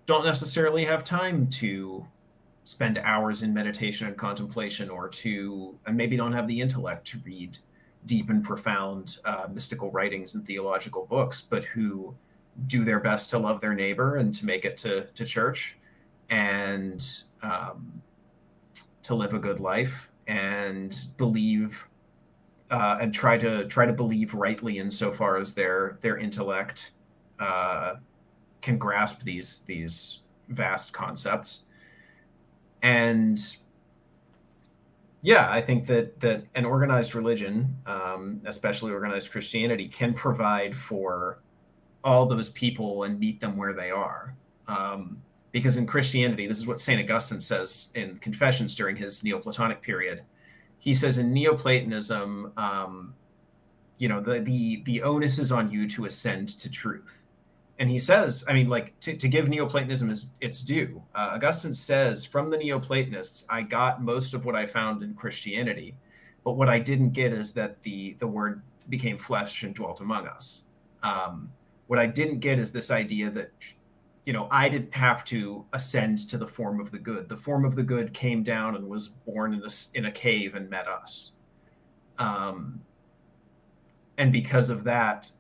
don't necessarily have time to spend hours in meditation and contemplation, and maybe don't have the intellect to read deep and profound mystical writings and theological books, but who do their best to love their neighbor and to make it to church, and to live a good life and believe and try to believe rightly insofar as their intellect can grasp these vast concepts. And yeah, I think that an organized religion, especially organized Christianity, can provide for all those people and meet them where they are. Because in Christianity, this is what St. Augustine says in Confessions during his Neoplatonic period. He says in Neoplatonism, the onus is on you to ascend to truth. And he says, to give Neoplatonism its due, Augustine says, from the Neoplatonists, I got most of what I found in Christianity, but what I didn't get is that the word became flesh and dwelt among us. What I didn't get is this idea that, I didn't have to ascend to the form of the good. The form of the good came down and was born in a cave and met us. And because of that,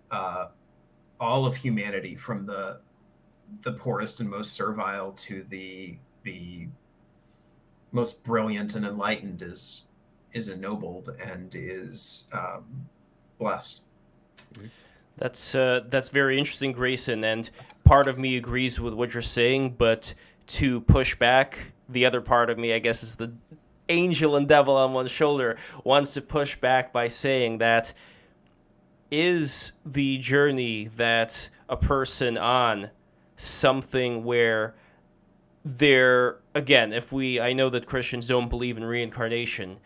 all of humanity, from the poorest and most servile to the most brilliant and enlightened, is ennobled and is blessed. That's very interesting, Grayson, and part of me agrees with what you're saying, but to push back, the other part of me, I guess, is the angel and devil on one shoulder, wants to push back by saying that is the journey that a person on something where they're, again, I know that Christians don't believe in reincarnation,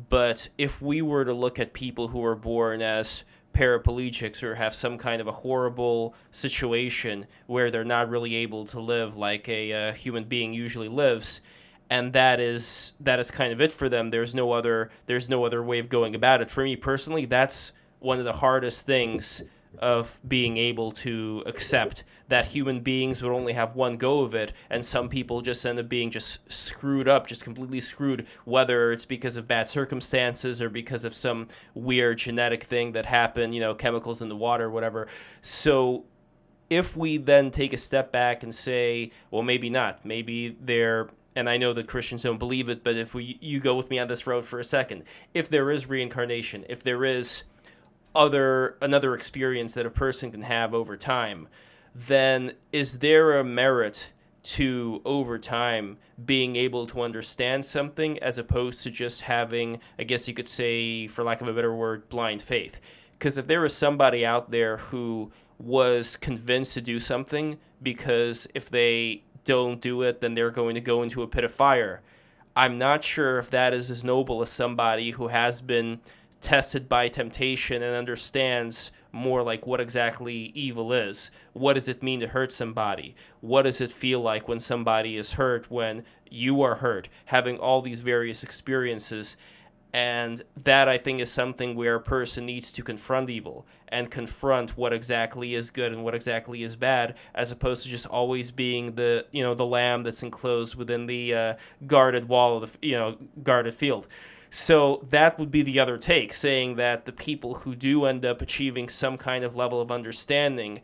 but if we were to look at people who are born as paraplegics or have some kind of a horrible situation where they're not really able to live like a human being usually lives, and that is kind of it for them, there's no other way of going about it. For me personally, that's one of the hardest things of being able to accept, that human beings would only have one go of it, and some people just end up being just screwed up, just completely screwed, whether it's because of bad circumstances or because of some weird genetic thing that happened, chemicals in the water, whatever. So if we then take a step back and say, well, maybe not, maybe they're, and I know that Christians don't believe it, but if you go with me on this road for a second, if there is reincarnation, if there is another experience that a person can have over time, then is there a merit to, over time, being able to understand something as opposed to just having, I guess you could say, for lack of a better word, blind faith? Because if there is somebody out there who was convinced to do something because if they don't do it, then they're going to go into a pit of fire, I'm not sure if that is as noble as somebody who has been tested by temptation and understands more like what exactly evil is. What does it mean to hurt somebody? What does it feel like when somebody is hurt, when you are hurt? Having all these various experiences. And that, I think, is something where a person needs to confront evil and confront what exactly is good and what exactly is bad, as opposed to just always being the the lamb that's enclosed within the guarded wall of the guarded field. So that would be the other take, saying that the people who do end up achieving some kind of level of understanding,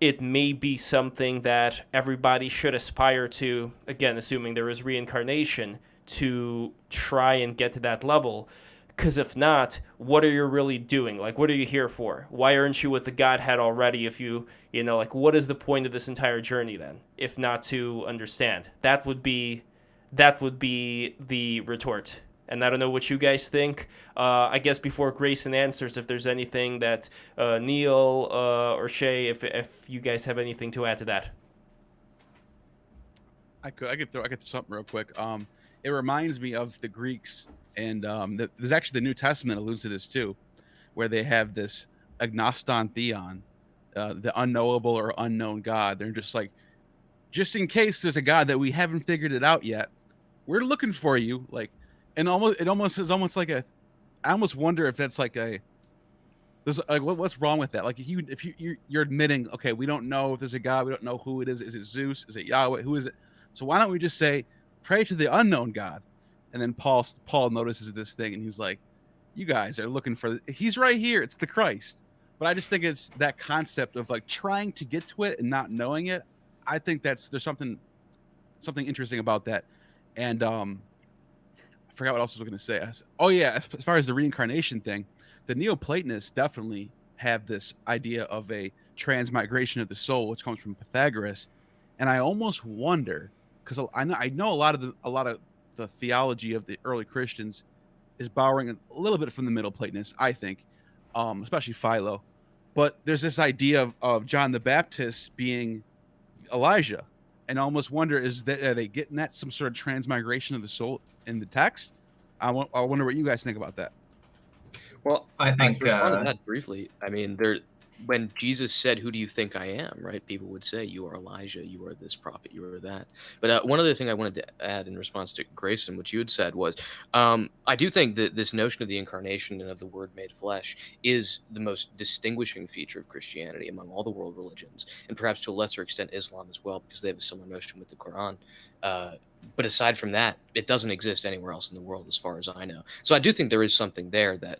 it may be something that everybody should aspire to, again, assuming there is reincarnation, to try and get to that level. Because if not, what are you really doing? Like, what are you here for? Why aren't you with the Godhead already if like, what is the point of this entire journey then, if not to understand? That would be the retort. And I don't know what you guys think. I guess before Grayson answers, if there's anything that Neil or Shay, if you guys have anything to add to that. I could throw something real quick. It reminds me of the Greeks, and there's actually the New Testament alludes to this too, where they have this agnoston theon, the unknowable or unknown God. They're just like, just in case there's a God that we haven't figured it out yet, we're looking for you. Like, and it almost is almost like I almost wonder if that's like what's wrong with that? Like, if you're admitting, okay, we don't know if there's a God, we don't know who it is. Is it Zeus? Is it Yahweh? Who is it? So why don't we just say, pray to the unknown God? And then Paul notices this thing, and he's like, you guys are looking for, he's right here. It's the Christ. But I just think it's that concept of like trying to get to it and not knowing it. I think there's something interesting about that. And I forgot what else I was going to say. Oh yeah, as far as the reincarnation thing, the Neoplatonists definitely have this idea of a transmigration of the soul, which comes from Pythagoras. And I almost wonder, because I know a lot of the theology of the early Christians is borrowing a little bit from the Middle Platonists, I think, especially Philo. But there's this idea of John the Baptist being Elijah, and I almost wonder, are they getting at some sort of transmigration of the soul in the text? I wonder what you guys think about that. Well, I think to respond to that briefly, I mean, when Jesus said, "Who do you think I am?" right? People would say, "You are Elijah. You are this prophet. You are that." But one other thing I wanted to add in response to Grayson, what you had said was, I do think that this notion of the incarnation and of the Word made flesh is the most distinguishing feature of Christianity among all the world religions, and perhaps to a lesser extent Islam as well, because they have a similar notion with the Quran. But aside from that, it doesn't exist anywhere else in the world, as far as I know. So I do think there is something there that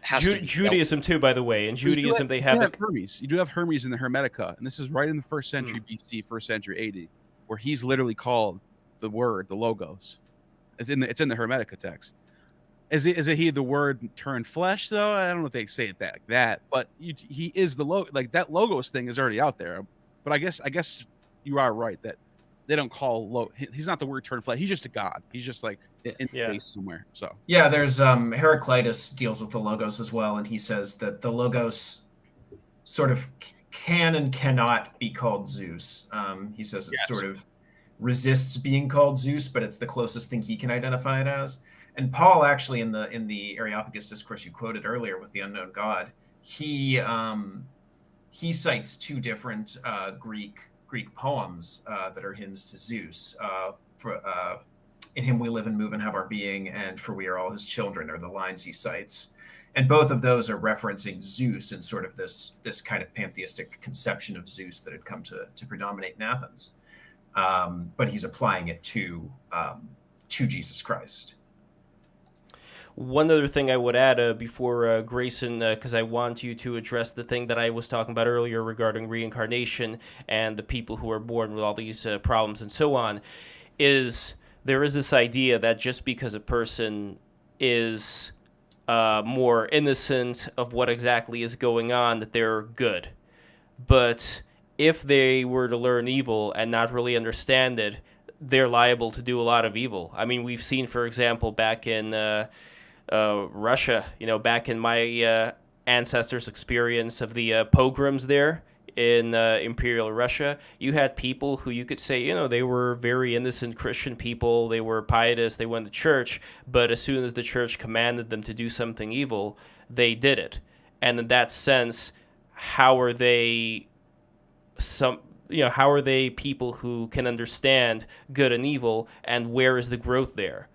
has to be Judaism too, by the way. In Judaism, they have Hermes. You do have Hermes in the Hermetica, and this is right in the first century BC, first century AD, where he's literally called the Word, the Logos. It's in the Hermetica text. Is it he the Word turned flesh though? I don't know if they say it like that, but he is the like that Logos thing is already out there. But I guess you are right that they don't call he's not the Word turned flesh. He's just a God. He's just like in space somewhere. So yeah, there's Heraclitus deals with the Logos as well, and he says that the Logos sort of can and cannot be called Zeus. He says it sort of resists being called Zeus, but it's the closest thing he can identify it as. And Paul, actually, in the Areopagus discourse you quoted earlier with the unknown God, he cites two different Greek poems that are hymns to Zeus. In him we live and move and have our being, and for we are all his children, are the lines he cites. And both of those are referencing Zeus and sort of this kind of pantheistic conception of Zeus that had come to predominate in Athens. But he's applying it to Jesus Christ. One other thing I would add before Grayson, because I want you to address the thing that I was talking about earlier regarding reincarnation and the people who are born with all these problems and so on, is there is this idea that just because a person is more innocent of what exactly is going on, that they're good. But if they were to learn evil and not really understand it, they're liable to do a lot of evil. I mean, we've seen, for example, back in Russia, back in my ancestors' experience of the pogroms there, in Imperial Russia, you had people who you could say, they were very innocent Christian people. They were pietist. They went to church. But as soon as the church commanded them to do something evil, they did it. And in that sense, how are they how are they people who can understand good and evil, and where is the growth there?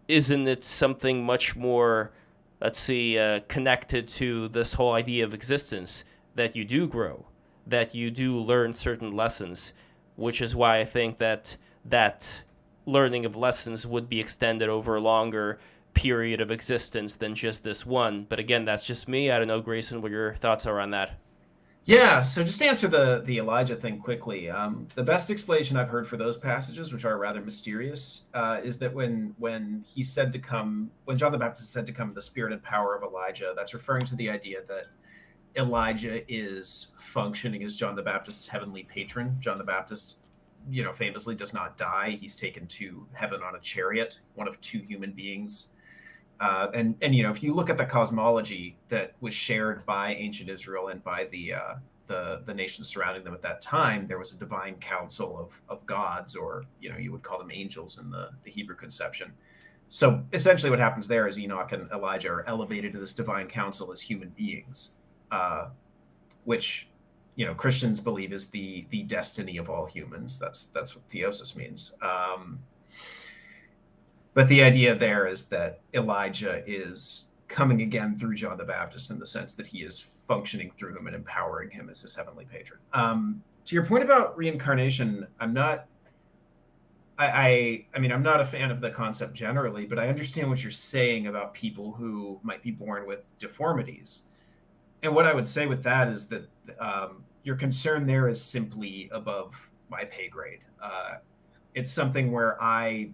Isn't it something much more, let's see, connected to this whole idea of existence, that you do grow, that you do learn certain lessons, which is why I think that learning of lessons would be extended over a longer period of existence than just this one. But again, that's just me. I don't know, Grayson, what your thoughts are on that. Yeah, so just to answer the Elijah thing quickly, the best explanation I've heard for those passages, which are rather mysterious, is that when he's said to come, when John the Baptist is said to come in the spirit and power of Elijah, that's referring to the idea that Elijah is functioning as John the Baptist's heavenly patron. John the Baptist, famously does not die. He's taken to heaven on a chariot, one of two human beings. And if you look at the cosmology that was shared by ancient Israel and by the nations surrounding them at that time, there was a divine council of gods, or you would call them angels in the Hebrew conception. So essentially, what happens there is Enoch and Elijah are elevated to this divine council as human beings, which Christians believe is the destiny of all humans. That's what theosis means. But the idea there is that Elijah is coming again through John the Baptist, in the sense that he is functioning through him and empowering him as his heavenly patron. To your point about reincarnation, I'm not a fan of the concept generally, but I understand what you're saying about people who might be born with deformities. And what I would say with that is that your concern there is simply above my pay grade. It's something where I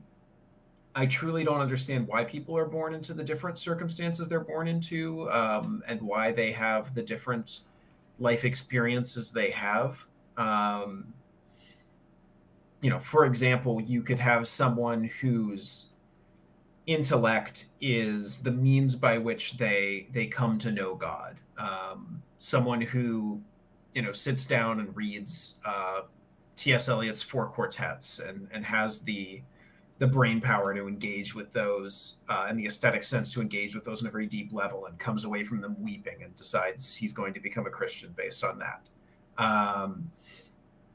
truly don't understand why people are born into the different circumstances they're born into, and why they have the different life experiences they have. For example, you could have someone whose intellect is the means by which they come to know God. Someone who, sits down and reads T.S. Eliot's Four Quartets and has the brain power to engage with those, and the aesthetic sense to engage with those on a very deep level, and comes away from them weeping and decides he's going to become a Christian based on that.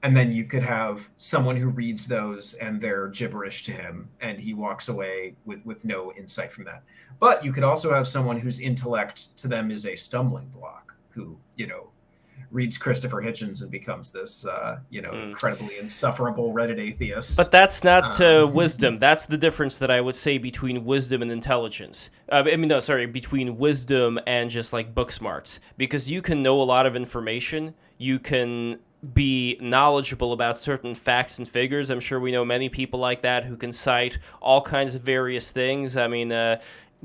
And then you could have someone who reads those and they're gibberish to him, and he walks away with no insight from that. But you could also have someone whose intellect to them is a stumbling block, who, reads Christopher Hitchens and becomes this, incredibly insufferable Reddit atheist. But that's not wisdom. That's the difference that I would say between wisdom and intelligence. Between wisdom and just like book smarts. Because you can know a lot of information. You can be knowledgeable about certain facts and figures. I'm sure we know many people like that who can cite all kinds of various things.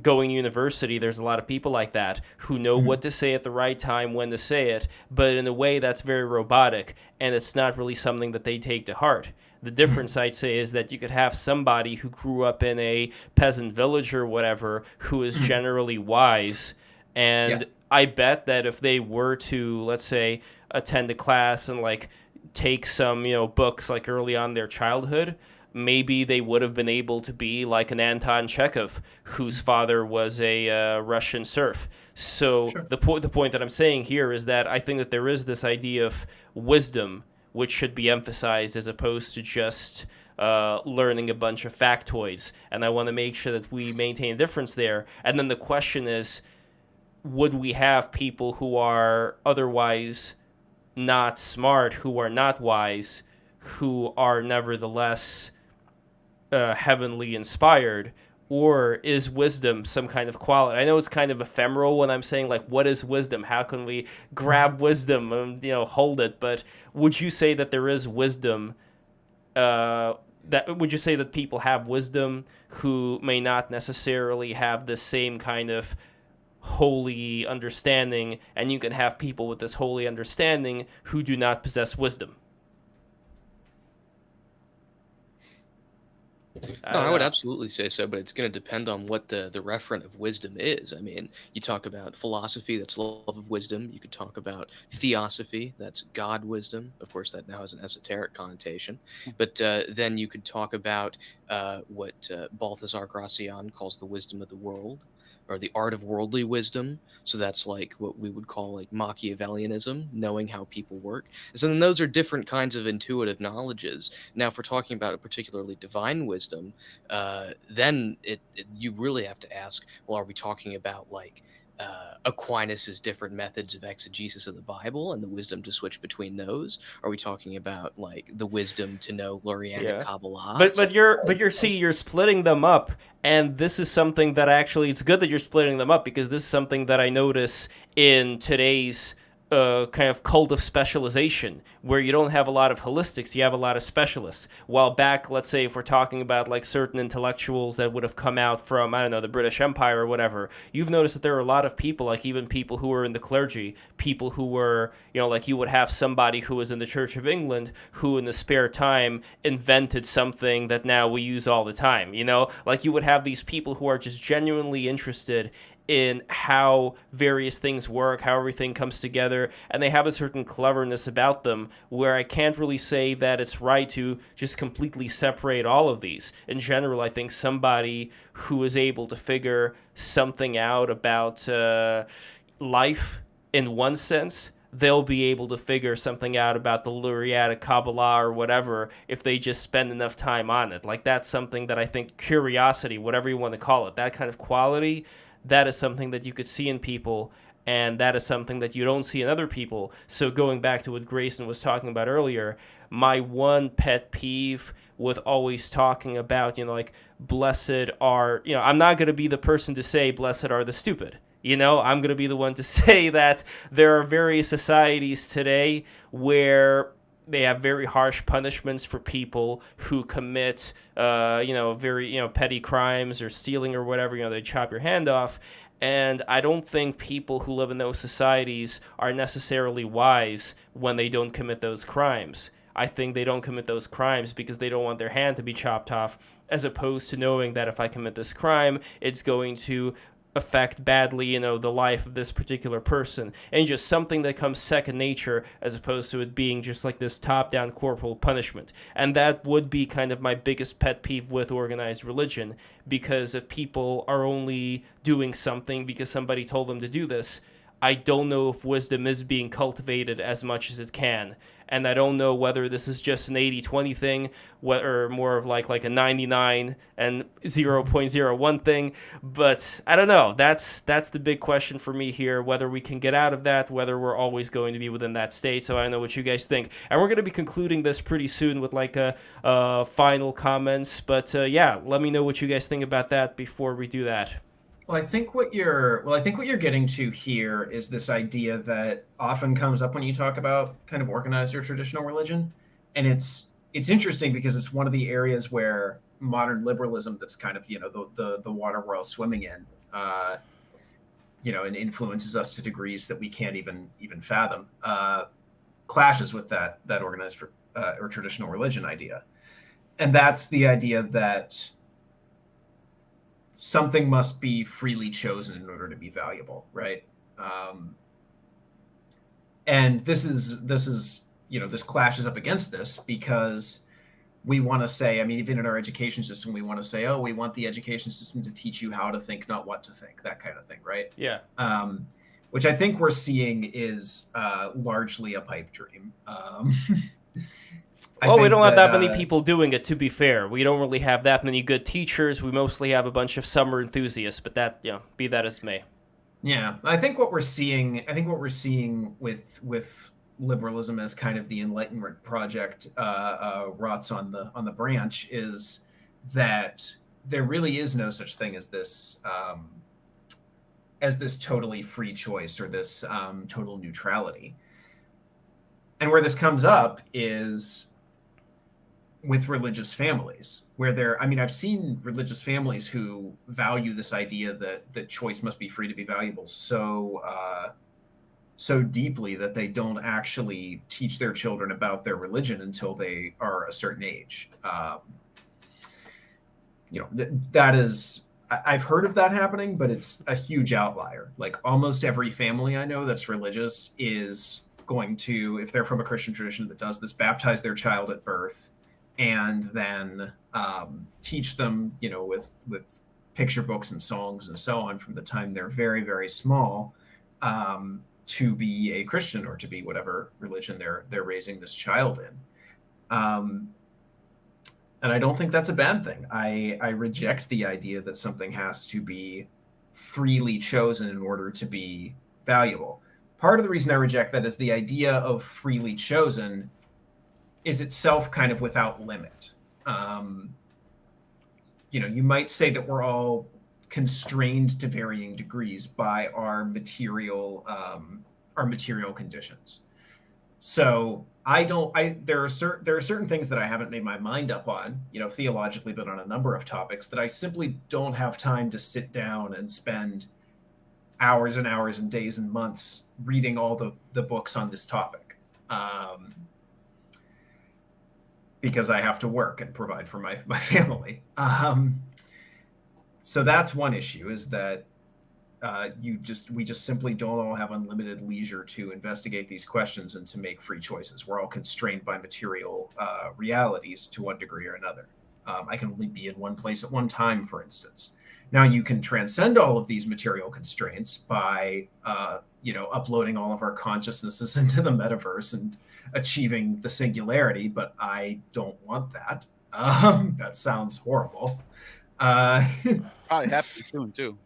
Going to university, there's a lot of people like that who know what to say at the right time, when to say it, but in a way that's very robotic, and it's not really something that they take to heart. The difference, I'd say, is that you could have somebody who grew up in a peasant village or whatever who is generally wise, and I bet that if they were to, let's say, attend a class and like take some, books like early on in their childhood, maybe they would have been able to be like an Anton Chekhov, whose father was a Russian serf. So sure. The point that I'm saying here is that I think that there is this idea of wisdom which should be emphasized, as opposed to just learning a bunch of factoids. And I want to make sure that we maintain a difference there. And then the question is, would we have people who are otherwise not smart, who are not wise, who are nevertheless heavenly inspired? Or is wisdom some kind of quality? I know it's kind of ephemeral when I'm saying, like, what is wisdom? How can we grab wisdom and, hold it? But would you say that there is wisdom? Would you say that people have wisdom who may not necessarily have the same kind of holy understanding, and you can have people with this holy understanding who do not possess wisdom? I No, don't I would know. absolutely say so, but it's going to depend on what the referent of wisdom is. I mean, you talk about philosophy, that's love of wisdom. You could talk about theosophy, that's God wisdom. Of course, that now has an esoteric connotation. But then you could talk about what Balthasar Gracian calls the wisdom of the world, or the art of worldly wisdom. So that's like what we would call like Machiavellianism, knowing how people work. So then those are different kinds of intuitive knowledges. Now, if we're talking about a particularly divine wisdom, then you really have to ask, well, are we talking about like Aquinas's different methods of exegesis of the Bible and the wisdom to switch between those? Are we talking about like the wisdom to know Lurianic Yeah. Kabbalah? But you're splitting them up, and this is something that actually it's good that you're splitting them up, because this is something that I notice in today's kind of cult of specialization, where you don't have a lot of holistics, you have a lot of specialists. While back, let's say, if we're talking about like certain intellectuals that would have come out from, I don't know, the British Empire or whatever, you've noticed that there are a lot of people, like even people who were in the clergy, people who were, like you would have somebody who was in the Church of England who in the spare time invented something that now we use all the time, like you would have these people who are just genuinely interested in how various things work, how everything comes together, and they have a certain cleverness about them where I can't really say that it's right to just completely separate all of these. In general, I think somebody who is able to figure something out about life in one sense, they'll be able to figure something out about the Lurianic Kabbalah or whatever if they just spend enough time on it. Like, that's something that I think curiosity, whatever you want to call it, that kind of quality, that is something that you could see in people, and that is something that you don't see in other people. So going back to what Grayson was talking about earlier, my one pet peeve with always talking about, like, blessed are, I'm not going to be the person to say blessed are the stupid. I'm going to be the one to say that there are various societies today where they have very harsh punishments for people who commit, very, petty crimes or stealing or whatever. They chop your hand off. And I don't think people who live in those societies are necessarily wise when they don't commit those crimes. I think they don't commit those crimes because they don't want their hand to be chopped off, as opposed to knowing that if I commit this crime, it's going to affect badly, the life of this particular person, and just something that comes second nature, as opposed to it being just like this top-down corporal punishment. And that would be kind of my biggest pet peeve with organized religion, because if people are only doing something because somebody told them to do this, I don't know if wisdom is being cultivated as much as it can. And I don't know whether this is just an 80-20 thing, or more of like a 99 and 0.01 thing. But I don't know. That's the big question for me here, whether we can get out of that, whether we're always going to be within that state. So I don't know what you guys think. And we're going to be concluding this pretty soon with like a final comments. But yeah, let me know what you guys think about that before we do that. Well, I think what you're getting to here is this idea that often comes up when you talk about kind of organized or traditional religion, and it's interesting because it's one of the areas where modern liberalism, that's kind of the water we're all swimming in, and influences us to degrees that we can't even fathom, clashes with that organized or traditional religion idea, and that's the idea that something must be freely chosen in order to be valuable, right? And this clashes up against this because we want to say, I mean, even in our education system, we want to say, oh, we want the education system to teach you how to think, not what to think, that kind of thing, right? Yeah. Which I think we're seeing is largely a pipe dream. Well, we don't have that many people doing it, to be fair. We don't really have that many good teachers. We mostly have a bunch of summer enthusiasts, but that, be that as may. Yeah, I think what we're seeing with liberalism as kind of the Enlightenment project rots on the branch is that there really is no such thing as this totally free choice or this total neutrality. And where this comes up is with religious families, where I've seen religious families who value this idea that choice must be free to be valuable so deeply that they don't actually teach their children about their religion until they are a certain age. that is, I've heard of that happening, but it's a huge outlier. Like almost every family I know that's religious is going to, if they're from a Christian tradition that does this, baptize their child at birth, and then teach them, with picture books and songs and so on from the time they're very, very small, to be a Christian or to be whatever religion they're raising this child in. And I don't think that's a bad thing. I reject the idea that something has to be freely chosen in order to be valuable. Part of the reason I reject that is the idea of freely chosen is itself kind of without limit. You might say that we're all constrained to varying degrees by our material conditions. So there are certain things that I haven't made my mind up on, theologically, but on a number of topics that I simply don't have time to sit down and spend hours and hours and days and months reading all the books on this topic. Because I have to work and provide for my family. So that's one issue, is that we just simply don't all have unlimited leisure to investigate these questions and to make free choices. We're all constrained by material realities to one degree or another. I can only be in one place at one time, for instance. Now you can transcend all of these material constraints by, uploading all of our consciousnesses into the metaverse and achieving the singularity, but I don't want that. That sounds horrible. Probably happening soon too.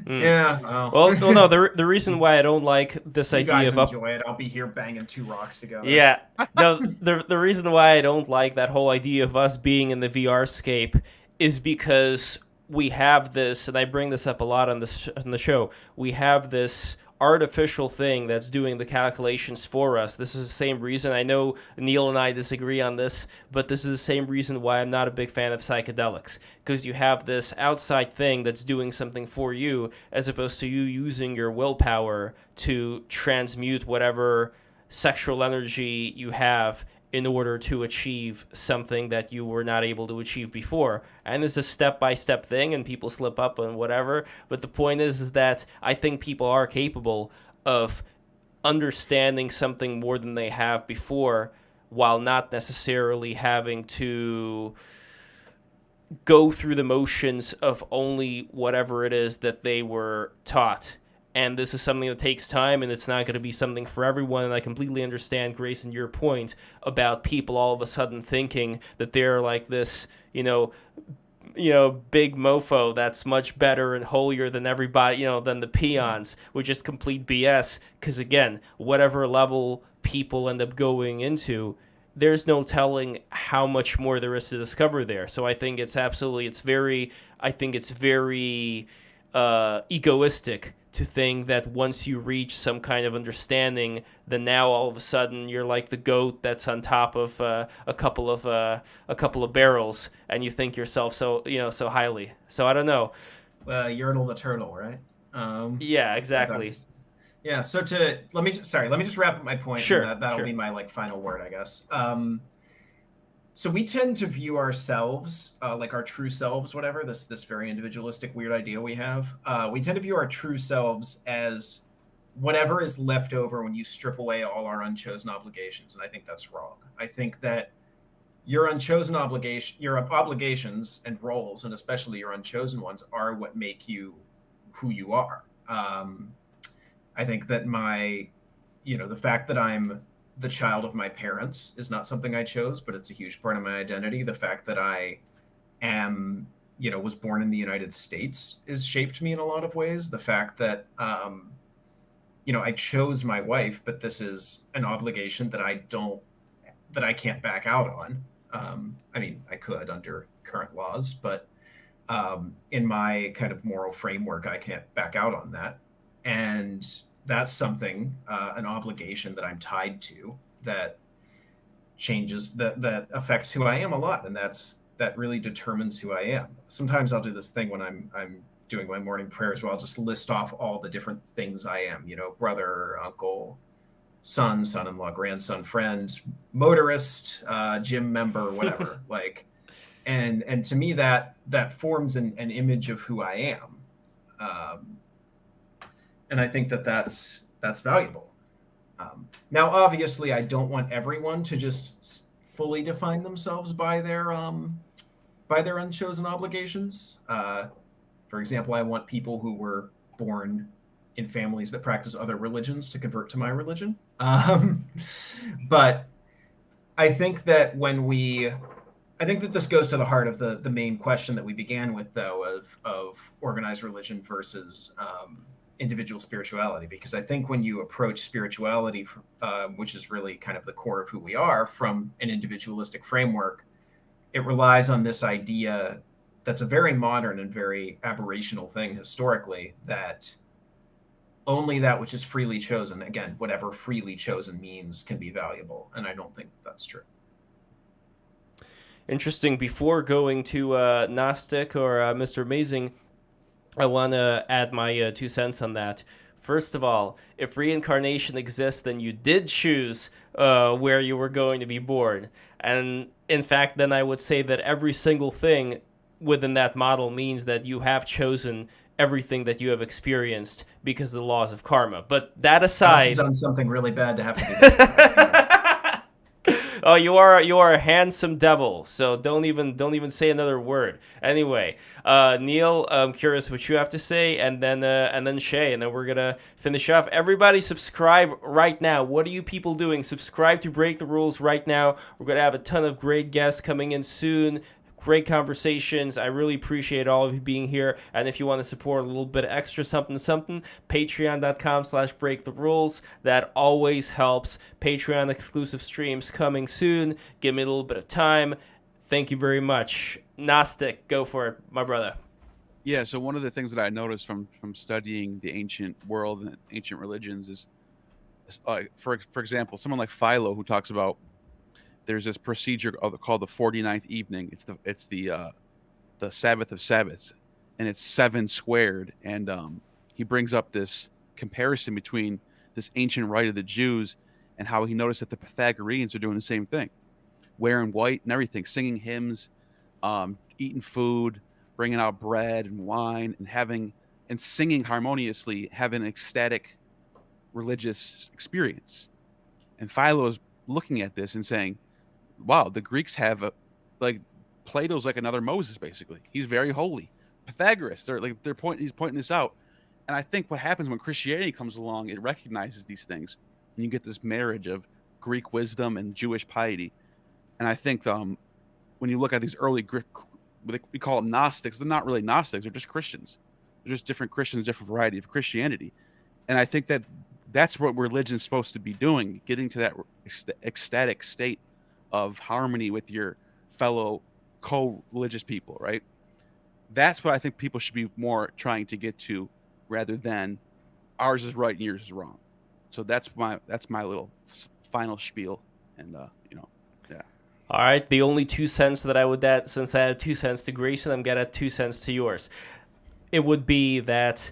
Yeah. Well, no. The reason why I don't like this You idea guys of enjoy it. I'll be here banging two rocks together. Yeah. No, the reason why I don't like that whole idea of us being in the VR scape is because we have this, and I bring this up a lot on the show. We have this artificial thing that's doing the calculations for us. This is the same reason, I know Neil and I disagree on this, but this is the same reason why I'm not a big fan of psychedelics, because you have this outside thing that's doing something for you, as opposed to you using your willpower to transmute whatever sexual energy you have in order to achieve something that you were not able to achieve before. And it's a step-by-step thing, and people slip up and whatever. But the point is that I think people are capable of understanding something more than they have before, while not necessarily having to go through the motions of only whatever it is that they were taught. And this is something that takes time, and it's not going to be something for everyone. And I completely understand, Grayson, your point about people all of a sudden thinking that they're like this, big mofo that's much better and holier than everybody, than the peons, which is complete BS. Because again, whatever level people end up going into, there's no telling how much more there is to discover there. So I think it's very egoistic to think that once you reach some kind of understanding, then now all of a sudden you're like the goat that's on top of a couple of barrels, and you think yourself so highly. So I don't know. Yertle the turtle, right? Yeah, exactly. Yeah. So let me just wrap up my point. Sure. And that'll sure. be my final word, I guess. So we tend to view ourselves, like our true selves, whatever, this very individualistic, weird idea we have. We tend to view our true selves as whatever is left over when you strip away all our unchosen obligations. And I think that's wrong. I think that your obligations and roles, and especially your unchosen ones, are what make you who you are. I think that the fact that I'm the child of my parents is not something I chose, but it's a huge part of my identity. The fact that I am, was born in the United States is shaped me in a lot of ways. The fact that, I chose my wife, but this is an obligation that I can't back out on. I could under current laws, but in my kind of moral framework, I can't back out on that. And that's something, an obligation that I'm tied to, that changes, that affects who I am a lot. And that really determines who I am. Sometimes I'll do this thing when I'm doing my morning prayers where I'll just list off all the different things I am, brother, uncle, son, son-in-law, grandson, friend, motorist, gym member, whatever. and to me that forms an image of who I am, and I think that's valuable. Now, obviously, I don't want everyone to just fully define themselves by their unchosen obligations. For example, I want people who were born in families that practice other religions to convert to my religion. But I think that this goes to the heart of the main question that we began with, though, of organized religion versus individual spirituality. Because I think when you approach spirituality, which is really kind of the core of who we are, from an individualistic framework, it relies on this idea that's a very modern and very aberrational thing historically, that only that which is freely chosen, again, whatever freely chosen means, can be valuable. And I don't think that's true. Interesting. Before going to Gnostic or Mr. Amazing, I want to add my 2 cents on that. First of all, if reincarnation exists, then you did choose where you were going to be born. And in fact, then I would say that every single thing within that model means that you have chosen everything that you have experienced because of the laws of karma. But that aside, done something really bad to have to do this. Oh, you are a handsome devil. So don't even say another word. Anyway, Neil, I'm curious what you have to say, and then Shay, and then we're gonna finish off. Everybody, subscribe right now. What are you people doing? Subscribe to Break the Rules right now. We're gonna have a ton of great guests coming in soon. Great conversations. I really appreciate all of you being here. And if you want to support a little bit of extra something, patreon.com/breaktherules. That always helps. Patreon exclusive streams coming soon. Give me a little bit of time. Thank you very much. Gnostic, go for it, my brother. Yeah, so one of the things that I noticed from studying the ancient world and ancient religions is, for example, someone like Philo, who talks about there's this procedure called the 49th evening. It's the Sabbath of Sabbaths, and it's 7 squared. And he brings up this comparison between this ancient rite of the Jews and how he noticed that the Pythagoreans are doing the same thing, wearing white and everything, singing hymns, eating food, bringing out bread and wine, and singing harmoniously, having an ecstatic religious experience. And Philo is looking at this and saying, wow, the Greeks have Plato's like another Moses, basically. He's very holy. Pythagoras, he's pointing this out. And I think what happens when Christianity comes along, it recognizes these things, and you get this marriage of Greek wisdom and Jewish piety. And I think when you look at these early Greek, we call them Gnostics, they're not really Gnostics, they're just Christians. They're just different Christians, different variety of Christianity. And I think that's what religion's supposed to be doing, getting to that ecstatic state of harmony with your fellow co-religious people, right? That's what I think people should be more trying to get to, rather than ours is right and yours is wrong. So that's my little final spiel, and yeah. All right, the only 2 cents that I would add, since I had 2 cents to Grayson, I'm gonna add 2 cents to yours. It would be that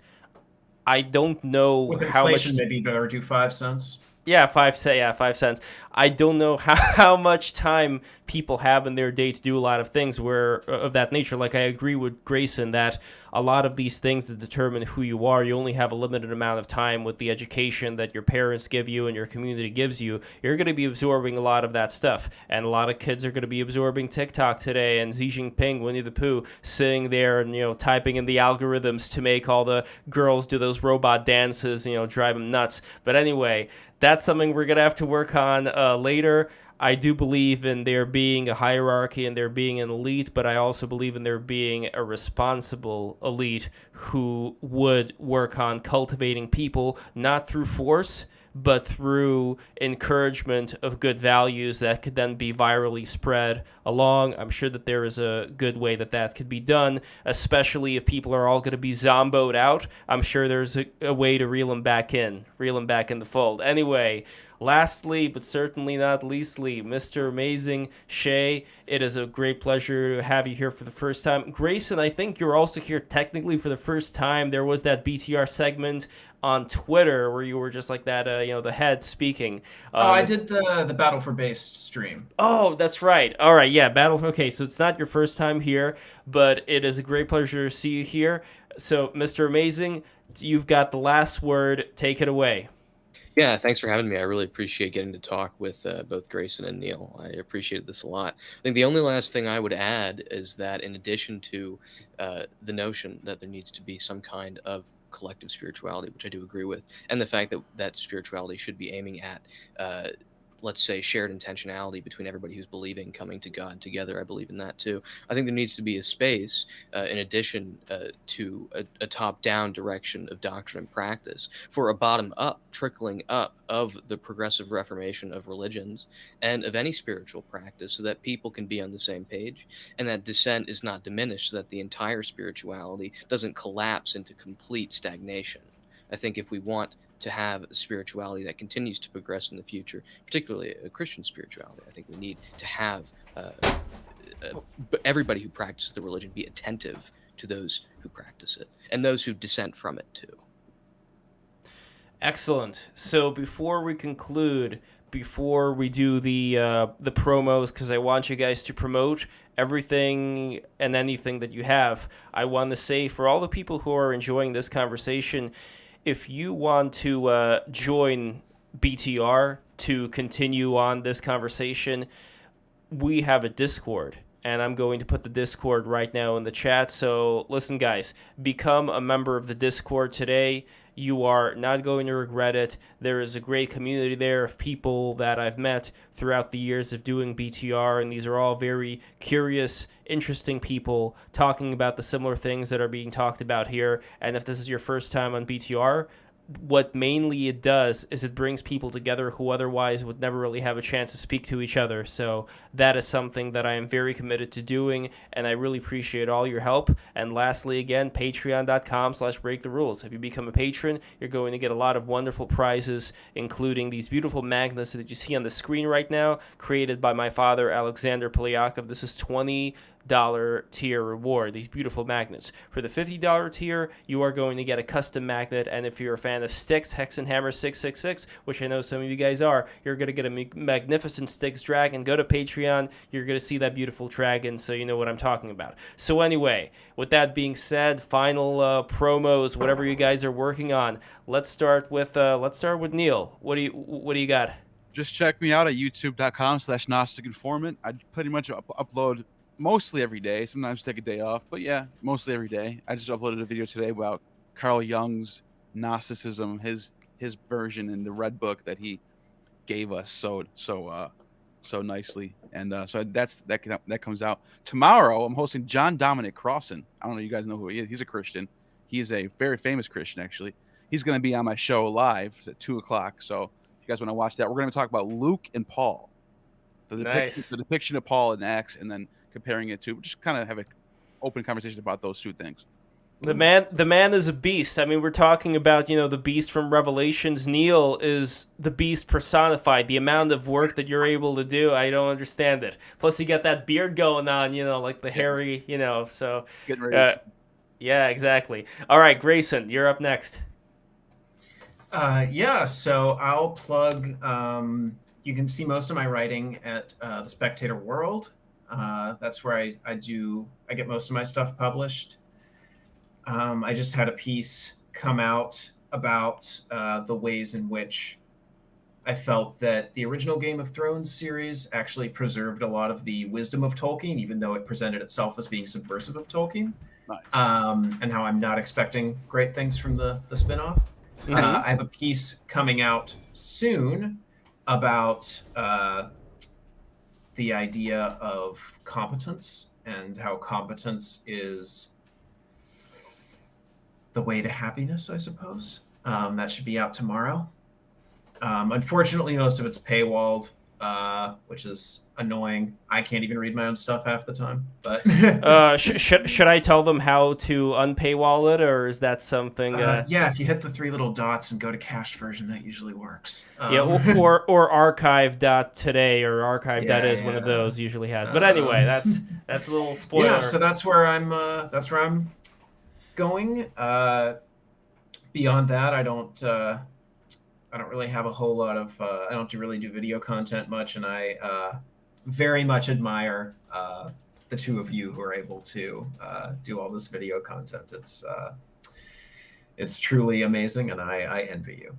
I don't know with how much. Inflation, maybe better do 5 cents. Yeah, 5 cents. I don't know how much time people have in their day to do a lot of things of that nature. Like, I agree with Grayson that a lot of these things that determine who you are, you only have a limited amount of time with the education that your parents give you and your community gives you. You're going to be absorbing a lot of that stuff. And a lot of kids are going to be absorbing TikTok today and Xi Jinping, Winnie the Pooh, sitting there and, typing in the algorithms to make all the girls do those robot dances, drive them nuts. But anyway, that's something we're going to have to work on later. I do believe in there being a hierarchy and there being an elite, but I also believe in there being a responsible elite who would work on cultivating people, not through force, but through encouragement of good values that could then be virally spread along. I'm sure that there is a good way that could be done, especially if people are all going to be zomboed out. I'm sure there's a way to reel them back in the fold. Anyway, Lastly, but certainly not leastly, Mr. Amazing Shay, it is a great pleasure to have you here for the first time. Grayson, I think you're also here technically for the first time. There was that BTR segment on Twitter where you were just like that, the head speaking. I did the Battle for Based stream. Oh, that's right. All right, yeah, Battle. Okay, so it's not your first time here, but it is a great pleasure to see you here. So, Mr. Amazing, you've got the last word. Take it away. Yeah, thanks for having me. I really appreciate getting to talk with both Grayson and Neil. I appreciate this a lot. I think the only last thing I would add is that in addition to the notion that there needs to be some kind of collective spirituality, which I do agree with, and the fact that that spirituality should be aiming at let's say shared intentionality between everybody who's believing coming to God together. I believe in that too. I think there needs to be a space in addition to a top-down direction of doctrine and practice for a bottom-up trickling up of the progressive reformation of religions and of any spiritual practice so that people can be on the same page and that dissent is not diminished, so that the entire spirituality doesn't collapse into complete stagnation. I think if we want to have a spirituality that continues to progress in the future, particularly a Christian spirituality, I think we need to have everybody who practices the religion be attentive to those who practice it and those who dissent from it too. Excellent. So before we conclude, before we do the promos, because I want you guys to promote everything and anything that you have, I want to say for all the people who are enjoying this conversation, if you want to join BTR to continue on this conversation, we have a Discord, and I'm going to put the Discord right now in the chat. So listen, guys, become a member of the Discord today. You are not going to regret it. There is a great community there of people that I've met throughout the years of doing BTR, and these are all very curious, interesting people talking about the similar things that are being talked about here. And if this is your first time on BTR, what mainly it does is it brings people together who otherwise would never really have a chance to speak to each other. So that is something that I am very committed to doing, and I really appreciate all your help. And lastly, again, patreon.com/breaktherules. If you become a patron, you're going to get a lot of wonderful prizes, including these beautiful magnets that you see on the screen right now, created by my father, Alexander Polyakov. This is $20 tier reward, these beautiful magnets. For the $50 tier, you are going to get a custom magnet, and if you're a fan of Styx, Hex and Hammer 666, which I know some of you guys are, you're going to get a magnificent Styx dragon. Go to Patreon, you're going to see that beautiful dragon, so you know what I'm talking about. So anyway, with that being said, final promos, whatever you guys are working on. Let's start with Neil. What do you got? Just check me out at youtube.com/Gnostic Informant. I pretty much upload mostly every day. Sometimes take a day off, but yeah, mostly every day. I just uploaded a video today about Carl Jung's Gnosticism, his version in the Red Book that he gave us so nicely, and so that comes out tomorrow. I'm hosting John Dominic Crossan. I don't know if you guys know who he is. He's a Christian. He is a very famous Christian, actually. He's going to be on my show live at 2:00. So if you guys want to watch that, we're going to talk about Luke and Paul, the depiction of Paul in Acts, and then comparing it to just kind of have an open conversation about those two things. The man is a beast. I mean, we're talking about, the beast from Revelations. Neil is the beast personified. The amount of work that you're able to do, I don't understand it. Plus, you got that beard going on, like the hairy, so. Getting ready. Yeah, exactly. All right, Grayson, you're up next. So I'll plug, you can see most of my writing at the Spectator World. That's where I get most of my stuff published. I just had a piece come out about the ways in which I felt that the original Game of Thrones series actually preserved a lot of the wisdom of Tolkien, even though it presented itself as being subversive of Tolkien. Nice. And how I'm not expecting great things from the spinoff. Mm-hmm. I have a piece coming out soon about the idea of competence and how competence is the way to happiness, I suppose. That should be out tomorrow. Unfortunately, most of it's paywalled. which is annoying. I can't even read my own stuff half the time. But should I tell them how to unpaywall it, or is that something? Yeah, if you hit the 3 little dots and go to cached version, that usually works. Yeah, or archive.today or archive.is, one of yeah. those usually has. But anyway, that's a little spoiler. Yeah, so that's where I'm going. Beyond that, I don't really have a whole lot of I don't really do video content much, and I very much admire the two of you who are able to do all this video content. It's truly amazing, and I envy you.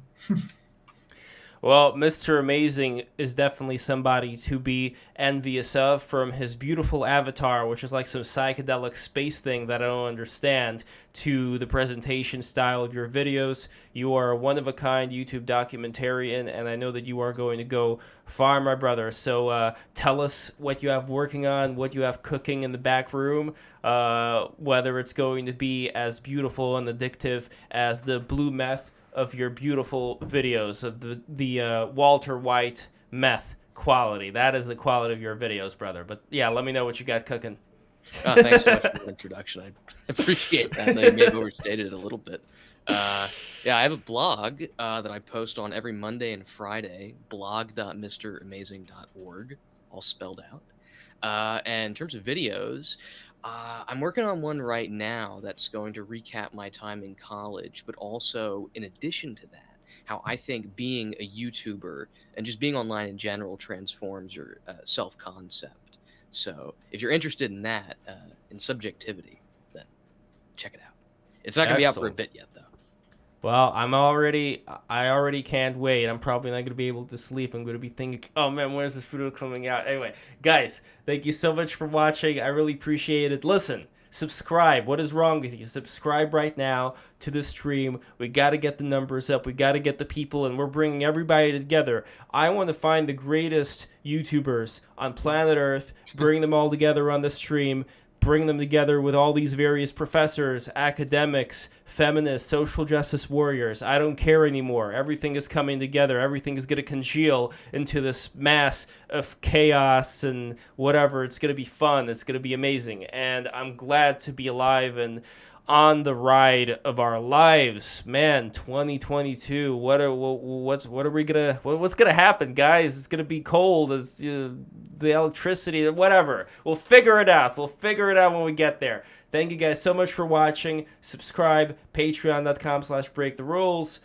Well, Mr. Amazing is definitely somebody to be envious of, from his beautiful avatar, which is like some psychedelic space thing that I don't understand, to the presentation style of your videos. You are a one-of-a-kind YouTube documentarian, and I know that you are going to go far, my brother. So tell us what you have working on, what you have cooking in the back room, whether it's going to be as beautiful and addictive as the blue meth of your beautiful videos, of the Walter White meth quality. That is the quality of your videos, brother. But yeah, let me know what you got cooking. Thanks so much for the introduction. I appreciate that. I may have overstated it a little bit. Yeah, I have a blog that I post on every Monday and Friday, blog.misteramazing.org, all spelled out. And in terms of videos, I'm working on one right now that's going to recap my time in college, but also, in addition to that, how I think being a YouTuber and just being online in general transforms your self-concept. So if you're interested in that, in subjectivity, then check it out. It's not going to be out for a bit yet, though. Well, I already can't wait. I'm probably not going to be able to sleep. I'm going to be thinking, oh man, where's this video coming out? Anyway, guys, thank you so much for watching. I really appreciate it. Listen, subscribe. What is wrong with you? Subscribe right now to the stream. We got to get the numbers up. We got to get the people, and we're bringing everybody together. I want to find the greatest YouTubers on planet Earth, bring them all together on the stream, bring them together with all these various professors, academics, feminists, social justice warriors. I don't care anymore. Everything is coming together. Everything is going to congeal into this mass of chaos and whatever. It's going to be fun. It's going to be amazing. And I'm glad to be alive and on the ride of our lives. Man, 2022. What's gonna happen, guys? It's gonna be cold. It's the electricity, whatever. We'll figure it out. We'll figure it out when we get there. Thank you guys so much for watching. Subscribe, patreon.com/breaktherules.